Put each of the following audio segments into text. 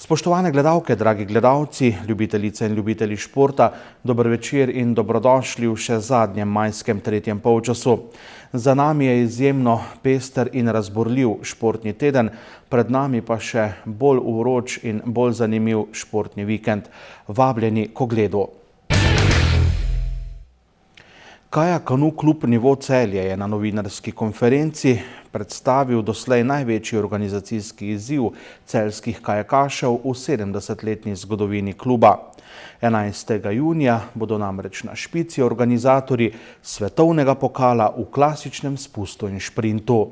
Spoštovane gledalke, dragi gledalci, ljubitelice in ljubitelji športa, dober večer in dobrodošli v še zadnjem majskem tretjem polčasu. Za nami je izjemno pester in razburljiv športni teden, pred nami pa še bolj vroč in bolj zanimiv športni vikend. Vabljeni k ogledu. Kaja Kanu klub Nivo Celje je na novinarski konferenci predstavil doslej največji organizacijski izziv celjskih kajakašev v 70-letni zgodovini kluba. 11. junija bodo namreč na špici organizatorji svetovnega pokala v klasičnem spustu in šprintu.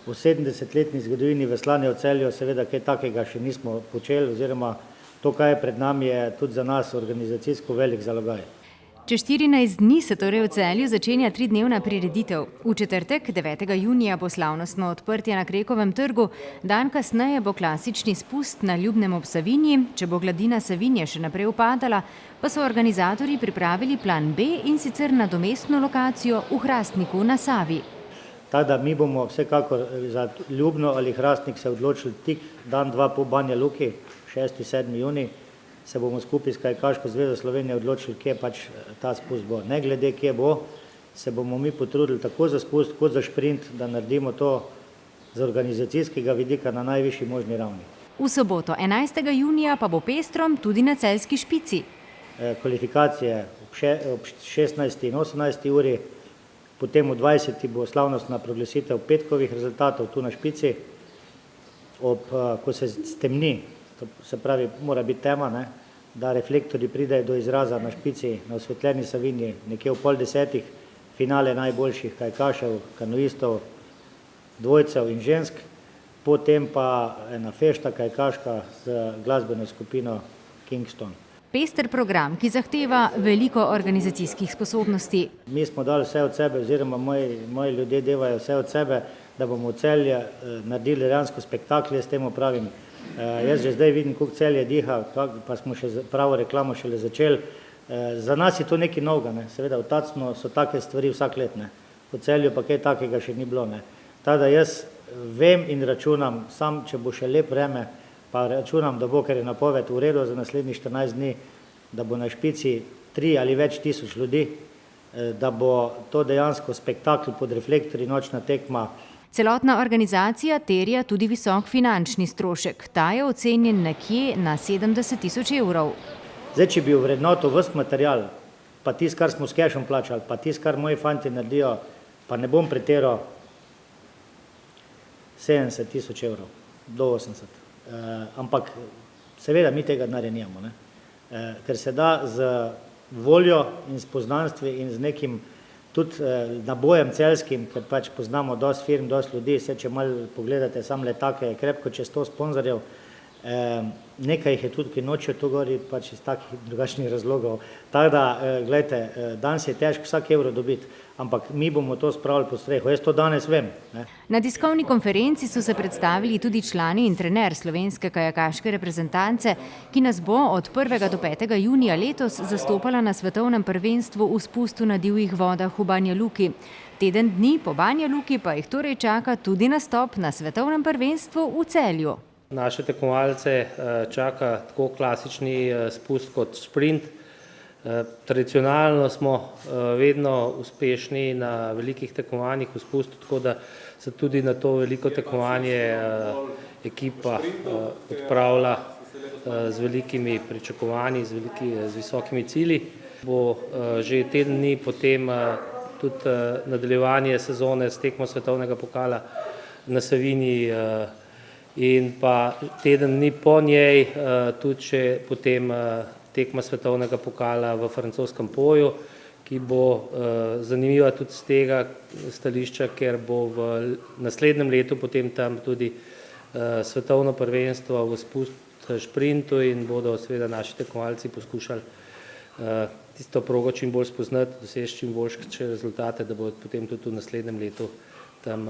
V 70-letni zgodovini veslanja v Celju seveda kaj takega še nismo počeli, oziroma to, kaj je pred nami, je tudi za nas organizacijsko velik zalogaj. Čez 14 dni se torej v Celju začenja 3-dnevna prireditev. V četrtek, 9. junija, bo slavnostno odprtje na Krekovem trgu, dan kasneje bo klasični spust na Ljubnem ob Savinji, če bo gladina Savinje še naprej upadala, pa so organizatorji pripravili plan B in sicer nadomestno lokacijo v Hrastniku na Savi. Tako da mi bomo vsekakor za Ljubno ali Hrastnik se odločili tik dan, dva po Banja Luki, 6. 7. junij. Se bomo skupaj s Kajakaško zvezo Slovenije odločili, kje pač ta spust bo. Ne glede, kje bo, se bomo mi potrudili tako za spust kot za šprint, da naredimo to z organizacijskega vidika na najvišji možni ravni. V soboto, 11. junija, pa bo pestrom tudi na celjski špici. Kvalifikacije ob 16. in 18. uri, potem v 20. bo slavnostna proglasitev petkovih rezultatov tu na špici, ko se stemni. Se pravi, mora biti tema, da reflektorji pridejo do izraza na špici, na osvetljeni Savinji, nekje v 9:30, finale najboljših kajakašev, kanuistov, dvojcev in žensk, potem pa ena fešta kajakaška z glasbeno skupino Kingston. Pester program, ki zahteva veliko organizacijskih sposobnosti. Mi smo dali vse od sebe, oziroma moji ljudje devajo vse od sebe, da bomo v Celju naredili dejansko spektakl, jaz temu pravim. Jaz že zdaj vidim, koliko Celje diha, pa smo še pravo reklamo šele začeli. Za nas je to nekaj novega, seveda v Tacnu so take stvari vsak let, v Celju pa kaj takega še ni bilo. Tako da jaz vem in računam, sam če bo še lep vreme, pa računam, da bo, ker je napoved v redu za naslednjih 14 dni, da bo na špici 3 ali več tisoč ljudi, da bo to dejansko spektakl pod reflektorji, nočna tekma. Celotna organizacija terja tudi visok finančni strošek. Ta je ocenjen nekje na 70 000 evrov. Zdaj, če bi vrednotil ves material, pa tisto, kar smo s kešom plačali, pa tisto, kar moji fanti naredijo, pa ne bom pretiral, 70 000 evrov, do 80. Ampak seveda mi tega denarja nimamo, ker se da z voljo in s poznanstvi in z nekim tudi nabojem celjskim, ker pač poznamo dosti firm, dosti ljudi, če malo pogledate sam letake, je krepko čez 100 sponzorjev, nekaj jih je tudi, ki nočijo to gori, pač iz takih drugačnih razlogov. Tako da, gledajte, danes je težko vsak evro dobiti, ampak mi bomo to spravili pod streho, jaz to danes vem. Na tiskovni konferenci so se predstavili tudi člani in trener slovenske kajakaške reprezentance, ki nas bo od 1. do 5. junija letos zastopala na svetovnem prvenstvu v spustu na divjih vodah v Banja Luki. Teden dni po Banja Luki pa jih torej čaka tudi nastop na svetovnem prvenstvu v Celju. Naše tekmovalce čaka tako klasični spust kot sprint. Tradicionalno smo vedno uspešni na velikih tekmovanjih v spustu, tako da se tudi na to veliko tekmovanje ekipa odpravlja z velikimi pričakovanji, z visokimi cilji. Bo že teden dni potem tudi nadaljevanje sezone s tekmo svetovnega pokala na Savinji in pa teden dni po njej tudi še potem tekma svetovnega pokala v francoskem Poju, ki bo zanimiva tudi z tega stališča, ker bo v naslednjem letu potem tam tudi svetovno prvenstvo v spustu šprintu in bodo seveda naši tekmovalci poskušali tisto progo čim bolj spoznati, doseči čim boljše rezultate, da bodo potem tudi v naslednjem letu tam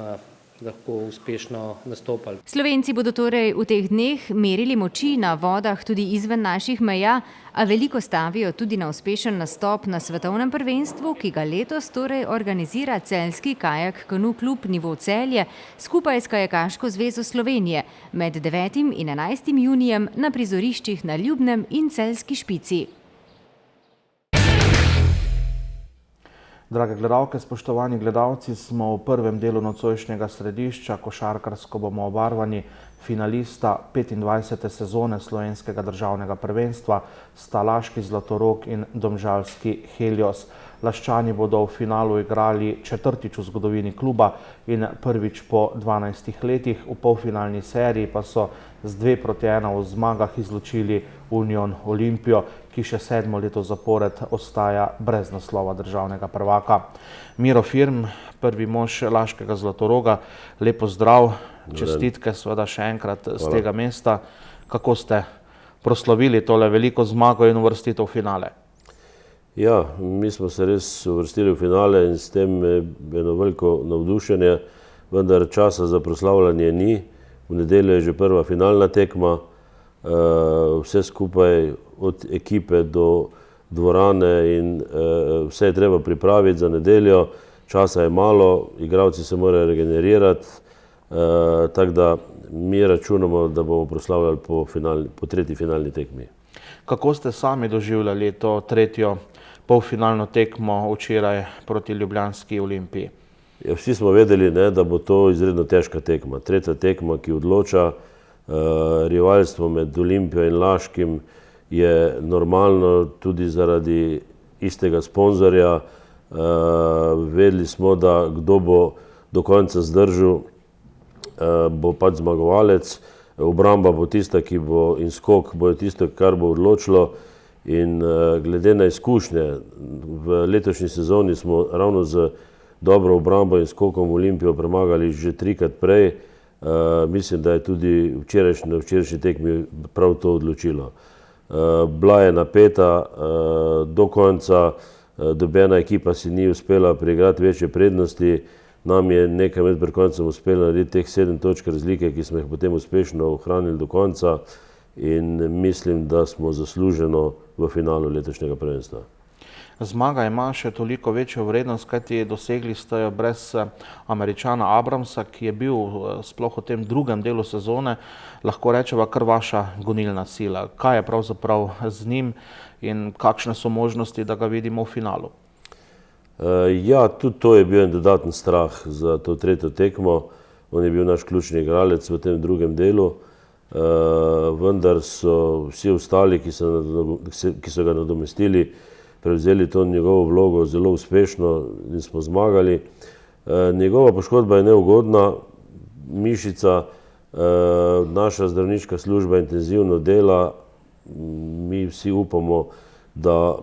lahko uspešno nastopali. Slovenci bodo torej v teh dneh merili moči na vodah tudi izven naših meja, a veliko stavijo tudi na uspešen nastop na svetovnem prvenstvu, ki ga letos torej organizira celjski kajak kanu klub Nivo Celje skupaj s Kajakaško zvezo Slovenije med 9. in 11. junijem na prizoriščih na Ljubnem in Celjski Špici. Drage gledalke, spoštovani gledalci, smo v prvem delu nocojšnjega središča. Košarkarsko bomo obarvani. Finalista 25. sezone slovenskega državnega prvenstva sta Laški Zlatorog in domžalski Helios. Laščani bodo v finalu igrali četrtič v zgodovini kluba in prvič po 12 letih. V polfinalni seriji pa so z 2-1 v zmagah izločili Union Olimpijo, ki še 7. leto zapored ostaja brez naslova državnega prvaka. Miro Firm, prvi mož Laškega Zlatoroga, lepo zdrav, čestitke seveda še enkrat z tega mesta. Kako ste proslavili tole veliko zmago in uvrstitev v finale? Ja, mi smo se res uvrstili v finale in s tem eno veliko navdušenje, vendar časa za proslavljanje ni. V nedeljo je že prva finalna tekma, vse skupaj od ekipe do dvorane in vse je treba pripraviti za nedeljo. Časa je malo, igralci se morajo regenerirati, tako da mi računamo, da bomo proslavljali po tretji finalni tekmi. Kako ste sami doživljali to tretjo polfinalno tekmo včeraj proti Ljubljanski Olimpiji? Ja, vsi smo vedeli, da bo to izredno težka tekma. Tretja tekma, ki odloča, rivalstvo med Olimpijo in Laškim je normalno tudi zaradi istega sponzorja. Vedeli smo, da kdo bo do konca zdržal, bo pač zmagovalec. Obramba bo tista, ki bo in skok bo tisto, kar bo odločilo. In glede na izkušnje, v letošnji sezoni smo ravno z dobro obrambo in skokom Olimpijo premagali že 3-krat prej. Mislim, da je tudi včerajšnji tekmi prav to odločilo. Bila je napeta do konca, dobena ekipa si ni uspela priigrati večje prednosti. Nam je nekaj med pred koncem uspelo narediti teh 7 točk razlike, ki smo jih potem uspešno ohranili do konca in mislim, da smo zasluženo v finalu letošnjega prvenstva. Zmaga ima še toliko večjo vrednost, kajti dosegli ste jo brez Američana Abramsa, ki je bil sploh v tem drugem delu sezone, lahko rečeva, kar vaša gonilna sila. Kaj je pravzaprav z njim in kakšne so možnosti, da ga vidimo v finalu? Ja, tudi to je bil en dodaten strah za to tretjo tekmo. On je bil naš ključni igralec v tem drugem delu, vendar so vsi ostali, ki so ga nadomestili, prevzeli to njegovo vlogo zelo uspešno in smo zmagali. Njegova poškodba je neugodna, mišica, naša zdravniška služba intenzivno dela, mi vsi upamo, da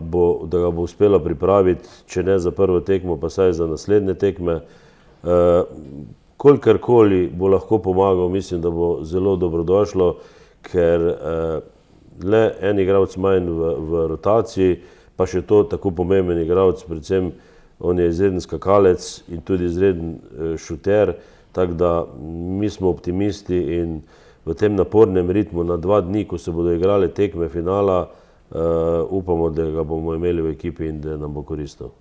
ga bo uspela pripraviti, če ne za prvo tekmo, pa saj za naslednje tekme. Kolikorkoli bo lahko pomagal, mislim, da bo zelo dobrodošlo, ker le en igralec manj v rotaciji, pa še to tako pomemben igralec, predvsem on je izreden skakalec in tudi izreden šuter, tako da mi smo optimisti in v tem napornem ritmu na 2 dni, ko se bodo igrale tekme finala, upamo, da ga bomo imeli v ekipi in da nam bo koristil.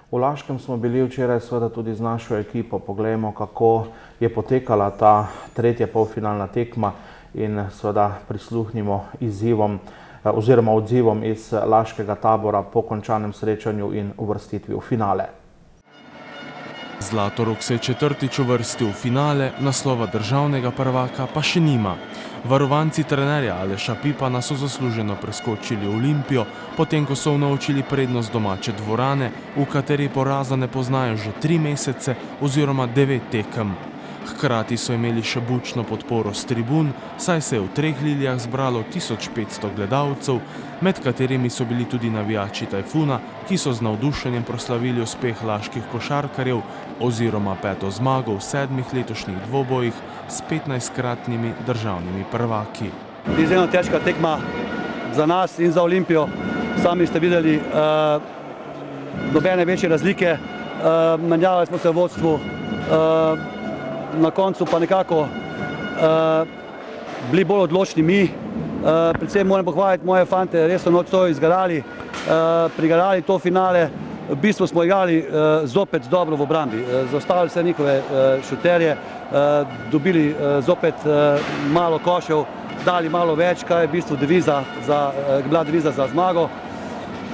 V Laškem smo bili včeraj seveda tudi z našo ekipo. Poglejmo, kako je potekala ta tretja polfinalna tekma in seveda prisluhnimo izzivom oziroma odzivom iz laškega tabora po končanem srečanju in uvrstitvi v finale. Zlatorog se je četrtič uvrstil v finale, naslova državnega prvaka pa še nima. Varovanci trenerja Aleša Pipana so zasluženo preskočili Olimpijo, potem ko so unovčili prednost domače dvorane, v kateri poraza ne poznajo že 3 mesece oziroma 9 tekem. Hkrati so imeli še bučno podporo s tribun, saj se je v 3 lilijah zbralo 1500 gledalcev, med katerimi so bili tudi navijači Tajfuna, ki so z navdušenjem proslavili uspeh laških košarkarjev oziroma 5. zmago v 7 letošnjih dvobojih s 15-kratnimi državnimi prvaki. Izjemno težka tekma za nas in za Olimpijo. Sami ste videli nobene večje razlike, menjavali smo se v vodstvu. na koncu pa nekako bili bolj odločni mi. Predvsem moram pohvaliti moje fante, res so nocoj izgarali, prigarali to finale. V bistvu smo igrali zopet dobro v obrambi, zaustavili vse njihove šuterje, dobili zopet malo košev, dali malo več, kar je v bistvu bila deviza za zmago.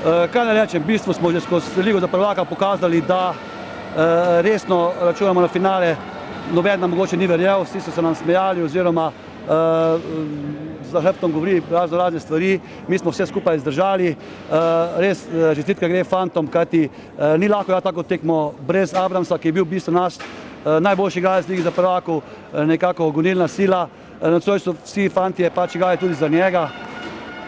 Kaj ne rečem, v bistvu smo že skozi Ligo za prvaka pokazali, da resno računamo na finale. Noben nam mogoče ni verjel, vsi so se nam smejali oziroma za hrbtom govori razne stvari. Mi smo vse skupaj zdržali. Res čestitka gre fantom, kajti ni lahko ja tako tekmo brez Abramsa, ki je bil v bistvu naš najboljši igralec Lige za prvakov, nekako gonilna sila. Nocoj so vsi fantje pač igrali tudi za njega.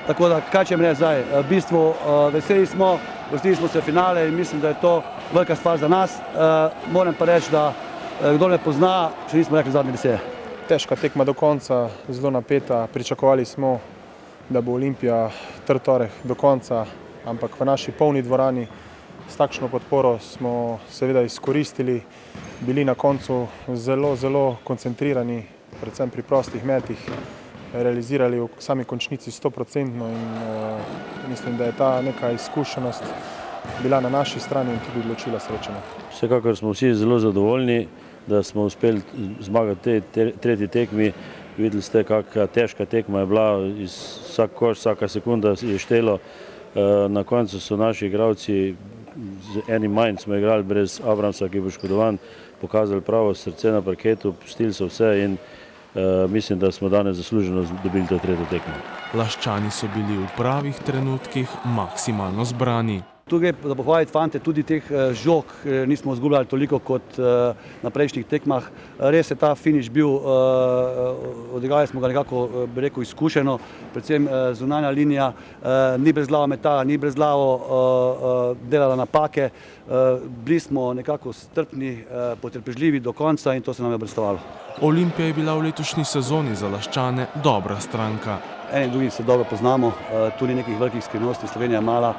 Tako da, kaj če reči zdaj, v bistvu veseli smo, uvrstili smo se v finale in mislim, da je to velika stvar za nas. Moram pa reči, da kdo ne pozna, še nismo rekli zadnje besede. Težka tekma do konca, zelo napeta. Pričakovali smo, da bo Olimpija trd torek do konca, ampak v naši polni dvorani s takšno podporo smo seveda izkoristili, bili na koncu zelo koncentrirani, predvsem pri prostih metih, realizirali v sami končnici 100% in mislim, da je ta neka izkušenost bila na naši strani in tudi odločila srečanja. Vsekakor smo vsi zelo zadovoljni, da smo uspeli zmagati tretji tekmi. Videli ste, kakšna težka tekma je bila, vsak koš, vsaka sekunda je štelo. Na koncu so naši igralci, z enim manj smo igrali brez Abramsa, ki je poškodovan, pokazali pravo srce na parketu, pustili so vse in mislim, da smo danes zasluženo dobili to tretjo tekmo. Laščani so bili v pravih trenutkih maksimalno zbrani. Tu gre za pohvaliti fante, tudi teh žog nismo izgubljali toliko kot na prejšnjih tekmah. Res je ta finiš bil, odigrali smo ga nekako, bi rekel, izkušeno, predvsem zunanja linija, ni brezglavo metala, ni brezglavo delala napake. Bili smo nekako strpni, potrpežljivi do konca in to se nam je obrestovalo. Olimpija je bila v letošnji sezoni za Laščane dobra stranka. Eni drugi se dobro poznamo, tu ni nekih velikih skrivnosti, Slovenija je mala,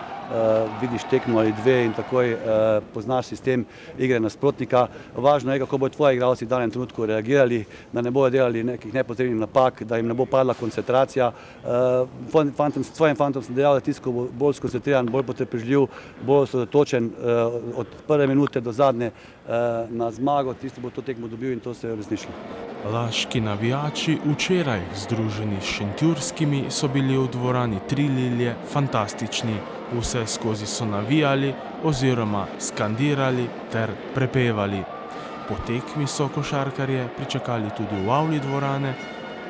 vidiš tekmo ali dve in takoj poznaš sistem igre nasprotnika. Važno je, kako bodo tvoji igralci v danem trenutku reagirali, da ne bodo delali nekih nepotrebnih napak, da jim ne bo padla koncentracija. Svojim fantom sem dejal, da tisto bo bolj skoncentriran, bolj potrpežljiv, bolj osredotočen od prve minute do zadnje na zmago, tisti bo to tekmo dobil in to se je uresničilo. Laški navijači včeraj, združeni s šentjurskimi, so bili v dvorani Tri lilije fantastični. Vse skozi so navijali oziroma skandirali ter prepevali. Po tekmi so košarkarje pričakali tudi v avli dvorane,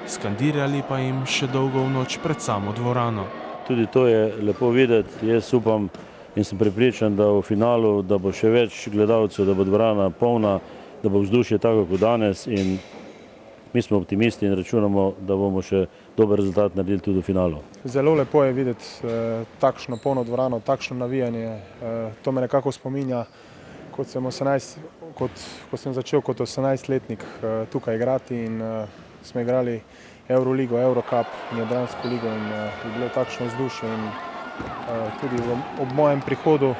skandirali pa jim še dolgo v noč pred samo dvorano. Tudi to je lepo videti, jaz upam in sem prepričan, da v finalu, da bo še več gledalcev, da bo dvorana polna, da bo vzdušje tako kot danes in mi smo optimisti in računamo, da bomo še dober rezultat naredili tudi v finalu. Zelo lepo je videti takšno polno dvorano, takšno navijanje. To me nekako spominja, ko sem začel kot 18-letnik tukaj igrati in smo igrali Euroligo, Eurocup in Jadransko ligo in je bilo takšno vzdušje. In tudi ob mojem prihodu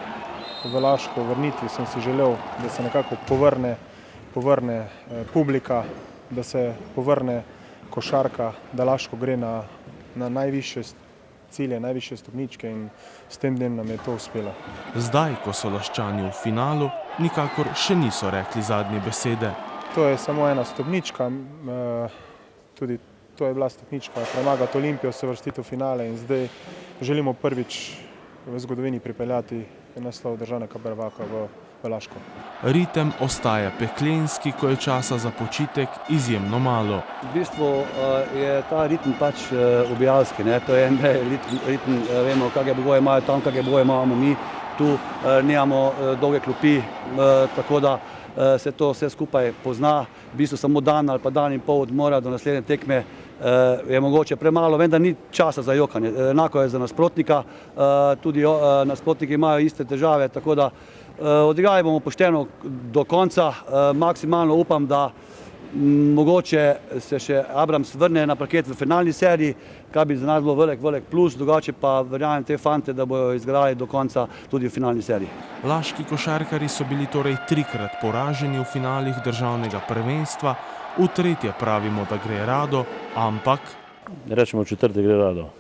v Laško vrnitvi sem si želel, da se nekako povrne publika, da se povrne košarka, da Laško gre na najvišje cilje, najvišje stopničke in s tem dnem nam je to uspelo. Zdaj, ko so Laščani v finalu, nikakor še niso rekli zadnje besede. To je samo ena stopnička, tudi to je bila stopnička premagati Olimpijo, se uvrstiti v finale in zdaj želimo prvič v zgodovini pripeljati naslov državnega prvaka v Laško. Ritem ostaja peklenski, ko je časa za počitek izjemno malo. V bistvu je ta ritem pač ubijalski, to je en ritem, vemo, kakšne boje imajo tam, kakšne boje imamo mi, tu nimamo dolge klopi, tako da se to vse skupaj pozna. V bistvu samo dan ali pa dan in pol odmora do naslednje tekme je mogoče premalo, vendar ni časa za jokanje. Enako je za nasprotnika, tudi nasprotniki imajo iste težave, tako da odigrali bomo pošteno do konca. Maksimalno upam, da Mogoče se še Abrams vrne na parket v finalni seriji, kar bi za nas bilo velik plus, drugače pa verjamem te fante, da bodo izgrali do konca tudi v finalni seriji. Laški košarkarji so bili torej 3-krat poraženi v finalih državnega prvenstva, v tretje pravimo, da gre rado, ampak Rečemo, v četrte gre rado.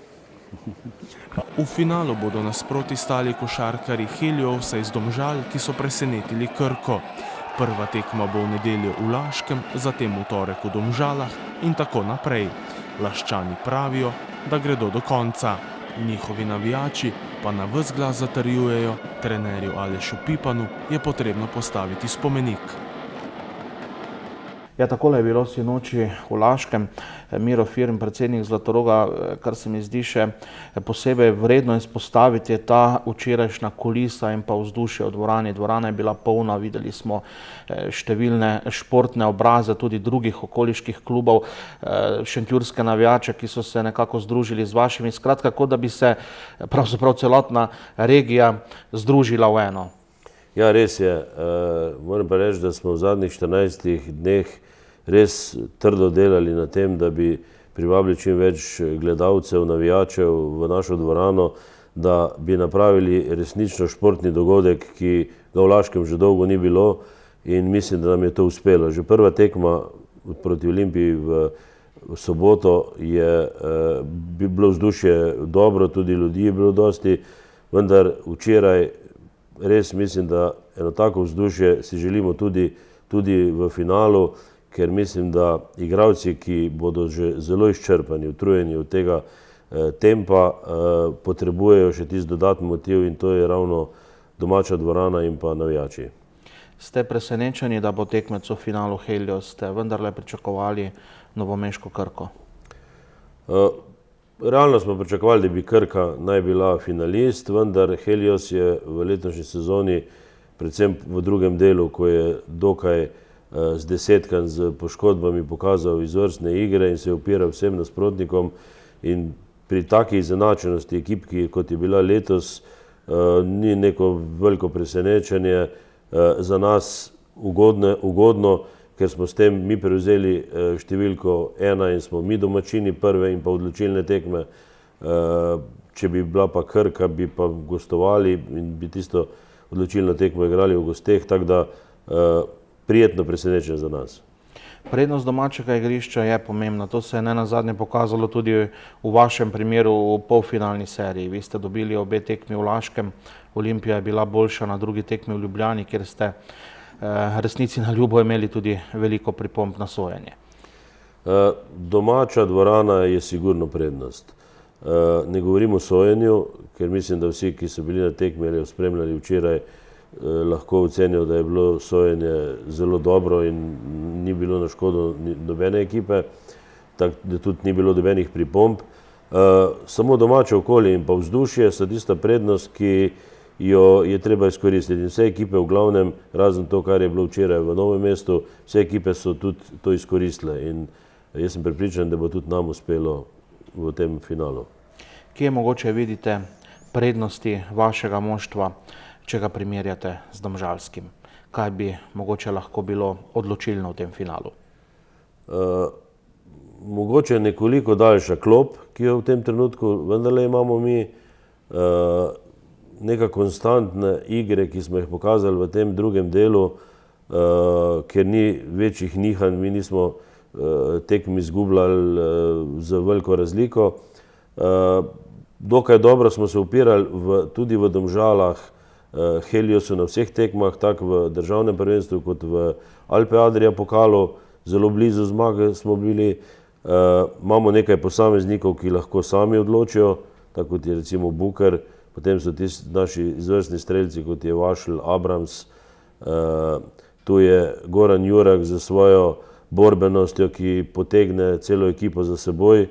v finalu bodo nasproti stali košarkarji Heliose iz Domžal, ki so presenetili Krko. Prva tekma bo v nedeljo v Laškem, zatem v torek v Domžalah in tako naprej. Laščani pravijo, da gredo do konca. Njihovi navijači pa na ves glas zatrjujejo, trenerju Alešu Pipanu je potrebno postaviti spomenik. Ja, takole je bilo sinoči v Laškem. Miro Firm, predsednik Zlatoroga, kar se mi zdi še posebej vredno izpostaviti, je ta včerajšnja kulisa in pa vzdušje v dvorani. Dvorana je bila polna, videli smo številne športne obraze, tudi drugih okoliških klubov, šentjurske navijače, ki so se nekako združili z vašimi. Skratka, kot da bi se pravzaprav celotna regija združila v eno. Ja, res je. Moram pa reči, da smo v zadnjih 14 dneh res trdo delali na tem, da bi privabili čim več gledalcev, navijačev v našo dvorano, da bi napravili resnično športni dogodek, ki ga v Laškem že dolgo ni bilo in mislim, da nam je to uspelo. Že prva tekma proti Olimpiji v soboto je bilo vzdušje dobro, tudi ljudi je bilo dosti, vendar včeraj res mislim, da eno tako vzdušje si želimo tudi v finalu, ker mislim, da igralci, ki bodo že zelo izčrpani, utrujeni od tega tempa, potrebujejo še tisti dodatni motiv in to je ravno domača dvorana in pa navijači. Ste presenečeni, da bo tekmec v finalu Helios, ste vendarle pričakovali novomeško Krko? Realno smo pričakovali, da bi Krka naj bila finalist, vendar Helios je v letošnji sezoni, predvsem v drugem delu, ko je dokaj zdesetkan z poškodbami, pokazal izvrstne igre in se opira vsem nasprotnikom. In pri taki izenačenosti ekip, kot je bila letos, ni neko veliko presenečenje, za nas ugodno, ker smo s tem mi prevzeli številko 1 in smo mi domačini prve in pa odločilne tekme. Če bi bila pa Krka, bi pa gostovali in bi tisto odločilno tekmo igrali v gosteh, tako da prijetno presenečenje za nas. Prednost domačega igrišča je pomembna. To se je nenazadnje pokazalo tudi v vašem primeru v polfinalni seriji. Vi ste dobili obe tekmi v Laškem, Olimpija je bila boljša na drugi tekmi v Ljubljani, kjer ste resnici na ljubo imeli tudi veliko pripomb na sojenje. Domača dvorana je sigurno prednost. Ne govorim o sojenju, ker mislim, da vsi, ki so bili na tekmi ali jo spremljali včeraj, lahko ocenijo, da je bilo sojenje zelo dobro in ni bilo na škodo nobene ekipe, tako da tudi ni bilo nobenih pripomb. Samo domače okolje in pa vzdušje so tista prednost, ki jo je treba izkoristiti. In vse ekipe v glavnem, razen to, kar je bilo včeraj v Novem mestu, vse ekipe so tudi to izkoristile in jaz sem prepričan, da bo tudi nam uspelo v tem finalu. Kje mogoče vidite prednosti vašega moštva, če ga primerjate z domžalskim? Kaj bi mogoče lahko bilo odločilno v tem finalu? Mogoče nekoliko daljša klop, ki jo v tem trenutku vendarle imamo mi, neka konstantne igre, ki smo jih pokazali v tem drugem delu, ker ni večjih nihanj, mi nismo tekmi izgubljali z veliko razliko. Dokaj dobro smo se upirali tudi v Domžalah, Heliosu na vseh tekmah, tako v državnem prvenstvu kot v Alpe Adria pokalu, zelo blizu zmage smo bili. Imamo nekaj posameznikov, ki lahko sami odločijo, tako kot je recimo Buker, potem so tisti naši izvrstni strelci, kot je Vašl, Abrams, tu je Goran Jurak za svojo borbenostjo, ki potegne celo ekipo za seboj.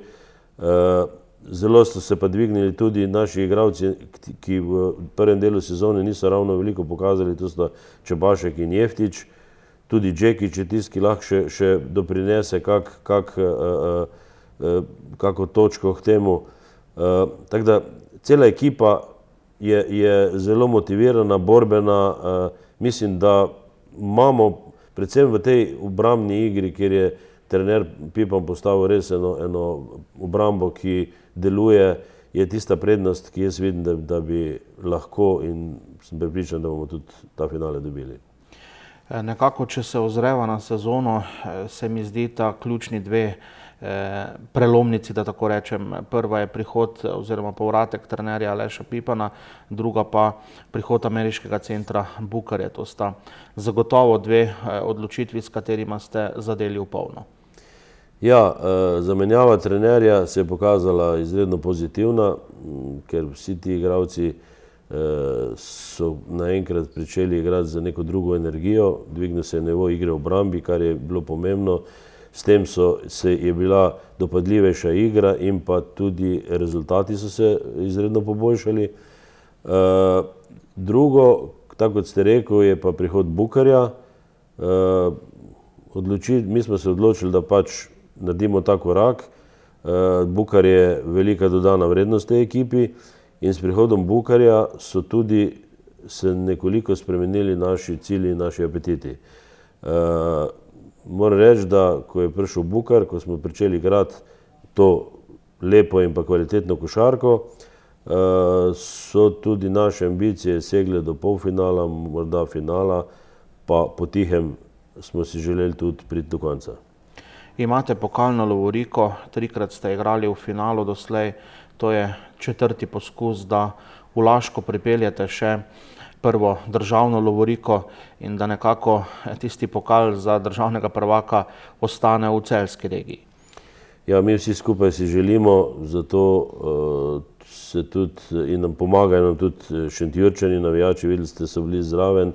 Zelo so se pa dvignili tudi naši igralci, ki v prvem delu sezone niso ravno veliko pokazali, to sta Čebašek in Jeftić. Tudi Džekić je tisti, ki lahko še doprinese kako točko k temu. Tako da cela ekipa je zelo motivirana, borbena. Mislim, da imamo predvsem v tej obrambni igri, kjer je trener Pipan postavil res eno obrambo, ki deluje, je tista prednost, ki jaz vidim, da bi lahko in sem prepričan, da bomo tudi ta finale dobili. Nekako, če se ozreva na sezono, se mi zdi ta ključni dve prelomnici, da tako rečem. Prva je prihod oziroma povratek trenerja Aleša Pipana, druga pa prihod ameriškega centra Bookerja. To sta zagotovo dve odločitvi, s katerima ste zadeli v polno. Ja, zamenjava trenerja se je pokazala izredno pozitivna, ker vsi ti igralci so naenkrat pričeli igrati za neko drugo energijo, dvignil se je nivo igre v obrambi, kar je bilo pomembno. S tem je bila dopadljivejša igra in pa tudi rezultati so se izredno poboljšali. Drugo, tako kot ste rekel, je pa prihod Bookerja. Mi smo se odločili, da pač naredimo ta korak. Booker je velika dodana vrednost tej ekipi in s prihodom Bookerja so tudi se nekoliko spremenili naši cilji in naši apetiti. Moram reči, da ko je prišel Booker, ko smo pričeli igrati to lepo in pa kvalitetno košarko, so tudi naše ambicije segle do polfinala, morda finala, pa potihem smo si želeli tudi priti do konca. Imate pokalno lovoriko, 3-krat ste igrali v finalu doslej, to je 4. poskus, da v Laško pripeljete še prvo državno lovoriko in da nekako tisti pokal za državnega prvaka ostane v celjski regiji. Ja, mi vsi skupaj si želimo, zato se tudi in nam pomagajo tudi Šentjurčani, navijači, videli ste, so bili zraven.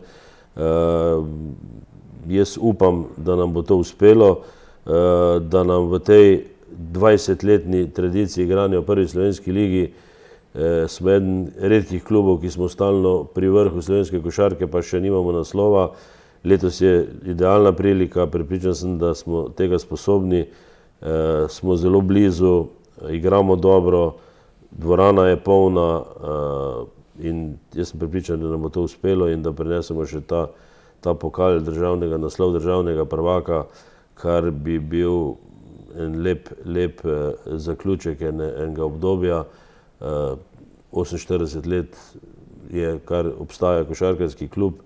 Jaz upam, da nam bo to uspelo, da nam v tej 20-letni tradiciji igranja v prvi slovenski ligi smo eden redkih klubov, ki smo stalno pri vrhu slovenske košarke, pa še nimamo naslova. Letos je idealna prilika, prepričan sem, da smo tega sposobni, smo zelo blizu, igramo dobro, dvorana je polna in jaz sem prepričan, da nam bo to uspelo in da prinesemo še ta pokal naslov državnega prvaka, kar bi bil en lep zaključek enega obdobja. 48 let je, kar obstaja košarkarski klub.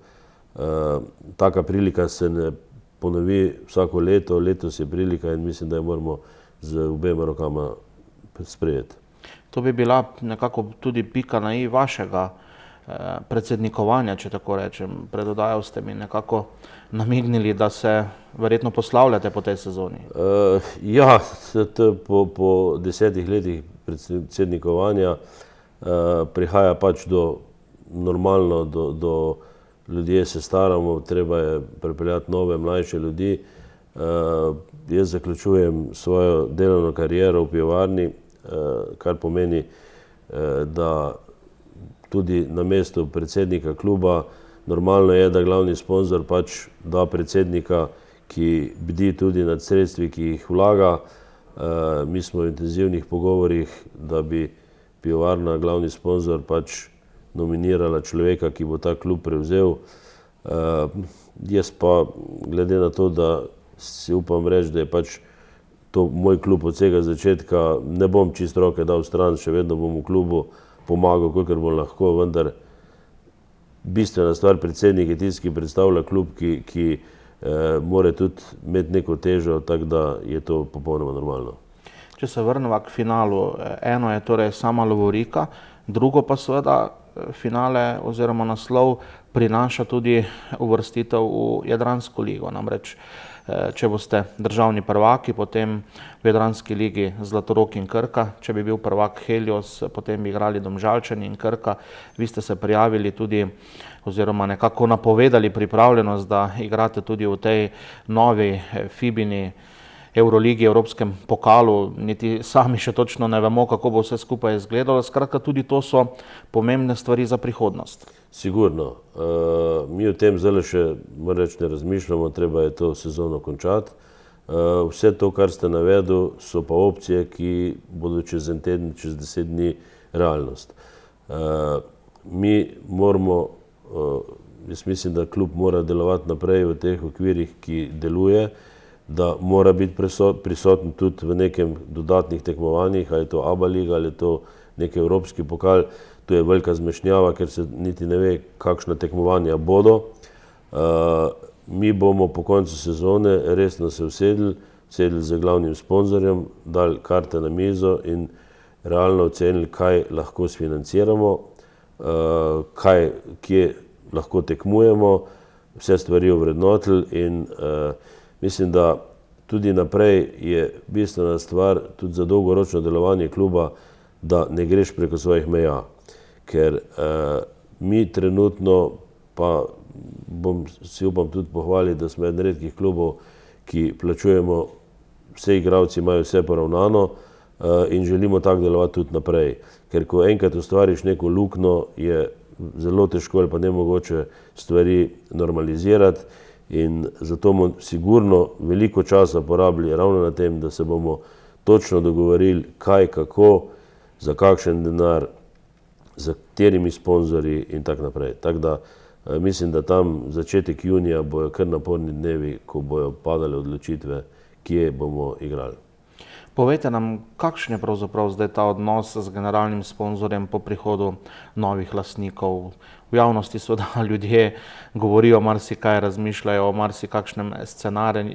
Taka prilika se ne ponovi vsako leto, letos je prilika in mislim, da jo moramo z obema rokama sprejeti. To bi bila nekako tudi pika na i vašega predsednikovanja, če tako rečem. Pred oddajo ste mi nekako namignili, da se verjetno poslavljate po tej sezoni. Ja, po 10 letih predsednikovanja prihaja pač normalno do ljudje se staramo, treba je pripeljati nove, mlajše ljudi. Jaz zaključujem svojo delovno kariero v pivovarni, kar pomeni, da tudi na mestu predsednika kluba normalno je, da glavni sponzor pač da predsednika, ki bdi tudi nad sredstvi, ki jih vlaga. Mi smo v intenzivnih pogovorih, da bi pivovarna, glavni sponzor, pač nominirala človeka, ki bo ta klub prevzel. Jaz pa, glede na to, da si upam reči, da je pač to moj klub od vsega začetka, ne bom čist roke dal stran, še vedno bom v klubu pomagal, kolikor bom lahko, vendar bistvena stvar, predsednik je tisti, ki predstavlja klub, ki mora tudi imeti neko težo, tako da je to popolnoma normalno. Če se vrneva k finalu, eno je torej sama lovorika, drugo pa seveda finale oziroma naslov prinaša tudi uvrstitev v Jadransko ligo. Namreč, če boste državni prvaki, potem v Jadranski ligi Zlatorog in Krka, če bi bil prvak Helios, potem bi igrali Domžalčani in Krka. Vi ste se prijavili tudi oziroma nekako napovedali pripravljenost, da igrate tudi v tej novi FIBINI Euroligi, Evropskem pokalu, niti sami še točno ne vemo, kako bo vse skupaj izgledalo. Skratka, tudi to so pomembne stvari za prihodnost. Sigurno. Mi o tem zdaj še, moram reči, ne razmišljamo, treba je to sezono končati. Vse to, kar ste navedli, so pa opcije, ki bodo čez en teden, čez 10 dni realnost. Mi moramo jaz mislim, da klub mora delovati naprej v teh okvirih, ki deluje, da mora biti prisoten tudi v nekem dodatnih tekmovanjih, ali je to ABA liga, ali je to nek evropski pokal. To je velika zmešnjava, ker se niti ne ve, kakšna tekmovanja bodo. Mi bomo po koncu sezone resno se usedli z glavnim sponzorjem, dali karte na mizo in realno ocenili, kaj lahko sfinanciramo, kje lahko tekmujemo, vse stvari ovrednotili in mislim, da tudi naprej je bistvena stvar tudi za dolgoročno delovanje kluba, da ne greš preko svojih meja. Ker mi trenutno, pa si upam tudi pohvaliti, da smo eden redkih klubov, ki plačujemo, vse igralci imajo vse poravnano in želimo tako delovati tudi naprej. Ker ko enkrat ustvariš neko luknjo, je zelo težko ali pa nemogoče stvari normalizirati in zato bomo sigurno veliko časa porabili ravno na tem, da se bomo točno dogovorili, kaj, kako, za kakšen denar, za katerimi sponzorji in tako naprej. Tako da mislim, da tam začetek junija bojo kar naporni dnevi, ko bojo padale odločitve, kje bomo igrali. Povejte nam, kakšen je pravzaprav zdaj ta odnos z generalnim sponzorjem po prihodu novih lastnikov? V javnosti seveda ljudje govorijo marsikaj, razmišljajo o marsikakšnem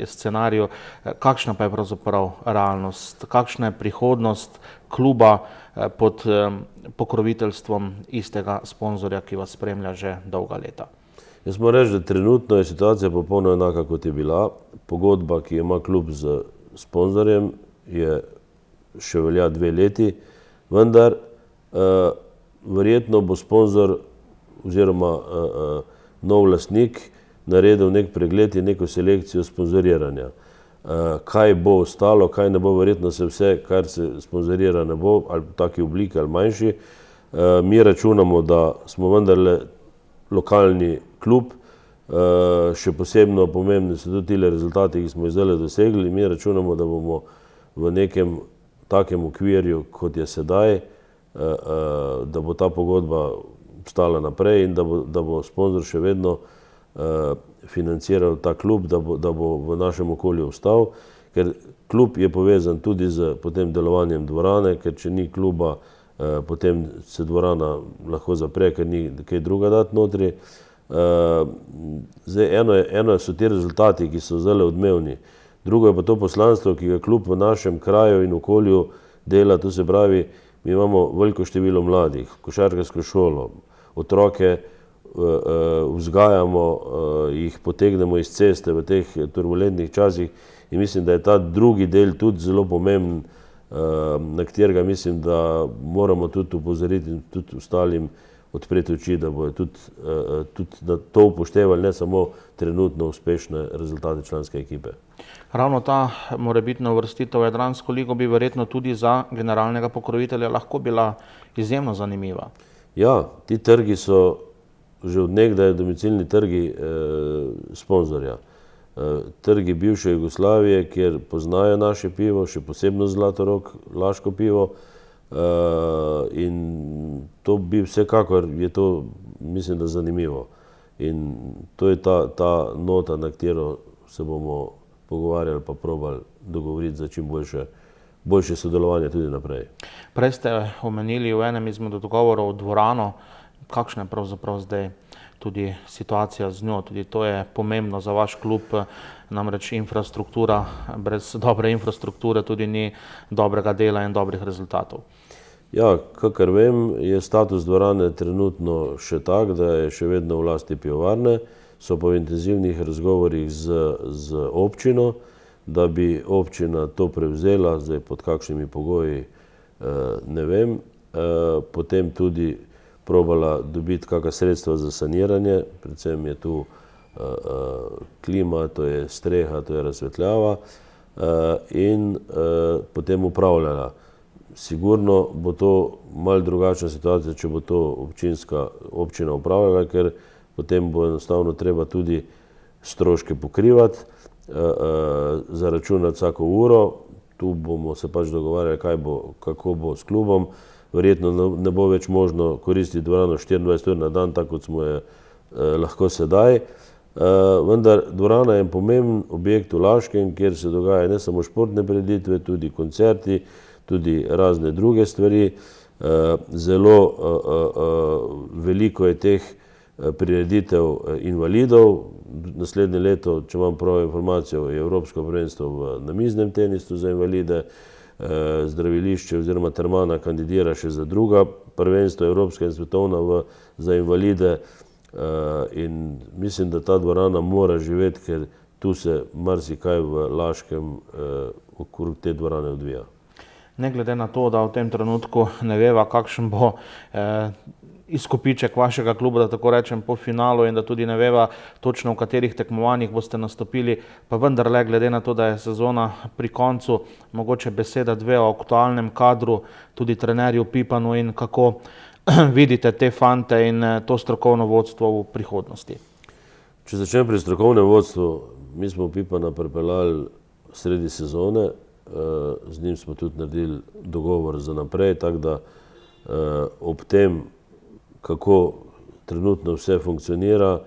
scenariju. Kakšna pa je pravzaprav realnost? Kakšna je prihodnost kluba pod pokroviteljstvom istega sponzorja, ki vas spremlja že dolga leta? Jaz moram reči, da trenutno je situacija popolnoma enaka, kot je bila. Pogodba, ki ima klub z sponzorjem, je še velja 2 leti, vendar verjetno bo sponzor oziroma nov lastnik naredil nek pregled in neko selekcijo sponzoriranja. Kaj bo ostalo, kaj ne bo, verjetno se vse, kar se sponzorira, ne bo, ali v taki obliki ali manjši. Mi računamo, da smo vendarle lokalni klub, še posebno pomembni so tudi tile rezultati, ki smo jih zdaj dosegli. Mi računamo, da bomo v nekem takem okvirju, kot je sedaj, da bo ta pogodba stala naprej in da bo sponzor še vedno financiral ta klub, da bo v našem okolju ostal, ker klub je povezan tudi z potem delovanjem dvorane, ker če ni kluba, potem se dvorana lahko zapre, ker ni kaj druga dati notri. Zdaj, eno so ti rezultati, ki so zdaj odmevni, drugo je pa to poslanstvo, ki ga klub v našem kraju in okolju dela, to se pravi, mi imamo veliko število mladih, košarkarsko šolo, otroke vzgajamo, jih potegnemo iz ceste v teh turbulentnih časih in mislim, da je ta drugi del tudi zelo pomemben, na katerega mislim, da moramo tudi upozoriti in tudi ostalim odpreti oči, da bojo tudi to upoštevali, ne samo trenutno uspešne rezultate članske ekipe. Ravno ta morebitna uvrstitev v Jadransko ligo bi verjetno tudi za generalnega pokrovitelja lahko bila izjemno zanimiva. Ja, ti trgi so že od nekdaj domicilni trgi sponzorja. Trgi bivše Jugoslavije, kjer poznajo naše pivo, še posebno Zlatorog, Laško pivo, in to bi vsekakor, je to, mislim, da zanimivo. In to je ta nota, na katero se bomo pogovarjali pa probali dogovoriti za čim boljše sodelovanje tudi naprej. Prej ste omenili v enem izmed dogovorov dvorano. Kakšna je pravzaprav zdaj tudi situacija z njo? Tudi to je pomembno za vaš klub, namreč infrastruktura, brez dobre infrastrukture tudi ni dobrega dela in dobrih rezultatov. Ja, kakor vem, je status dvorane trenutno še tak, da je še vedno v lasti pivovarne, so pa v intenzivnih razgovorih z občino, da bi občina to prevzela, zdaj pod kakšnimi pogoji, ne vem, potem tudi probala dobiti kakšna sredstva za saniranje, predvsem je tu klima, to je streha, to je razsvetljava, in potem upravljala. Sigurno bo to malo drugačna situacija, če bo to občina upravljala, ker potem bo enostavno treba tudi stroške pokrivati, zaračunati vsako uro. Tu bomo se pač dogovarjali, kako bo s klubom. Verjetno ne bo več možno koristiti dvorano 24 ur na dan, tako kot smo jo lahko sedaj. Vendar dvorana je pomemben objekt v Laškem, kjer se dogaja ne samo športne prireditve, tudi koncerti, tudi razne druge stvari. Zelo veliko je teh prireditev invalidov. Naslednje leto, če imam prav informacijo, je Evropsko prvenstvo v namiznem tenisu za invalide. Zdravilišče oziroma Termana kandidira še za druga prvenstva, evropska in svetovna za invalide. In mislim, da ta dvorana mora živeti, ker tu se marsikaj v Laškem okrog te dvorane odvija. Ne glede na to, da v tem trenutku ne veva, kakšen bo izkupiček vašega kluba, da tako rečem, po finalu in da tudi ne veva točno, v katerih tekmovanjih boste nastopili, pa vendarle, glede na to, da je sezona pri koncu, mogoče beseda dve o aktualnem kadru, tudi trenerju Pipanu in kako vidite te fante in to strokovno vodstvo v prihodnosti. Če začnem pri strokovnem vodstvu, mi smo Pipana pripeljali sredi sezone, z njim smo tudi naredili dogovor za naprej, tako da ob tem, kako trenutno vse funkcionira,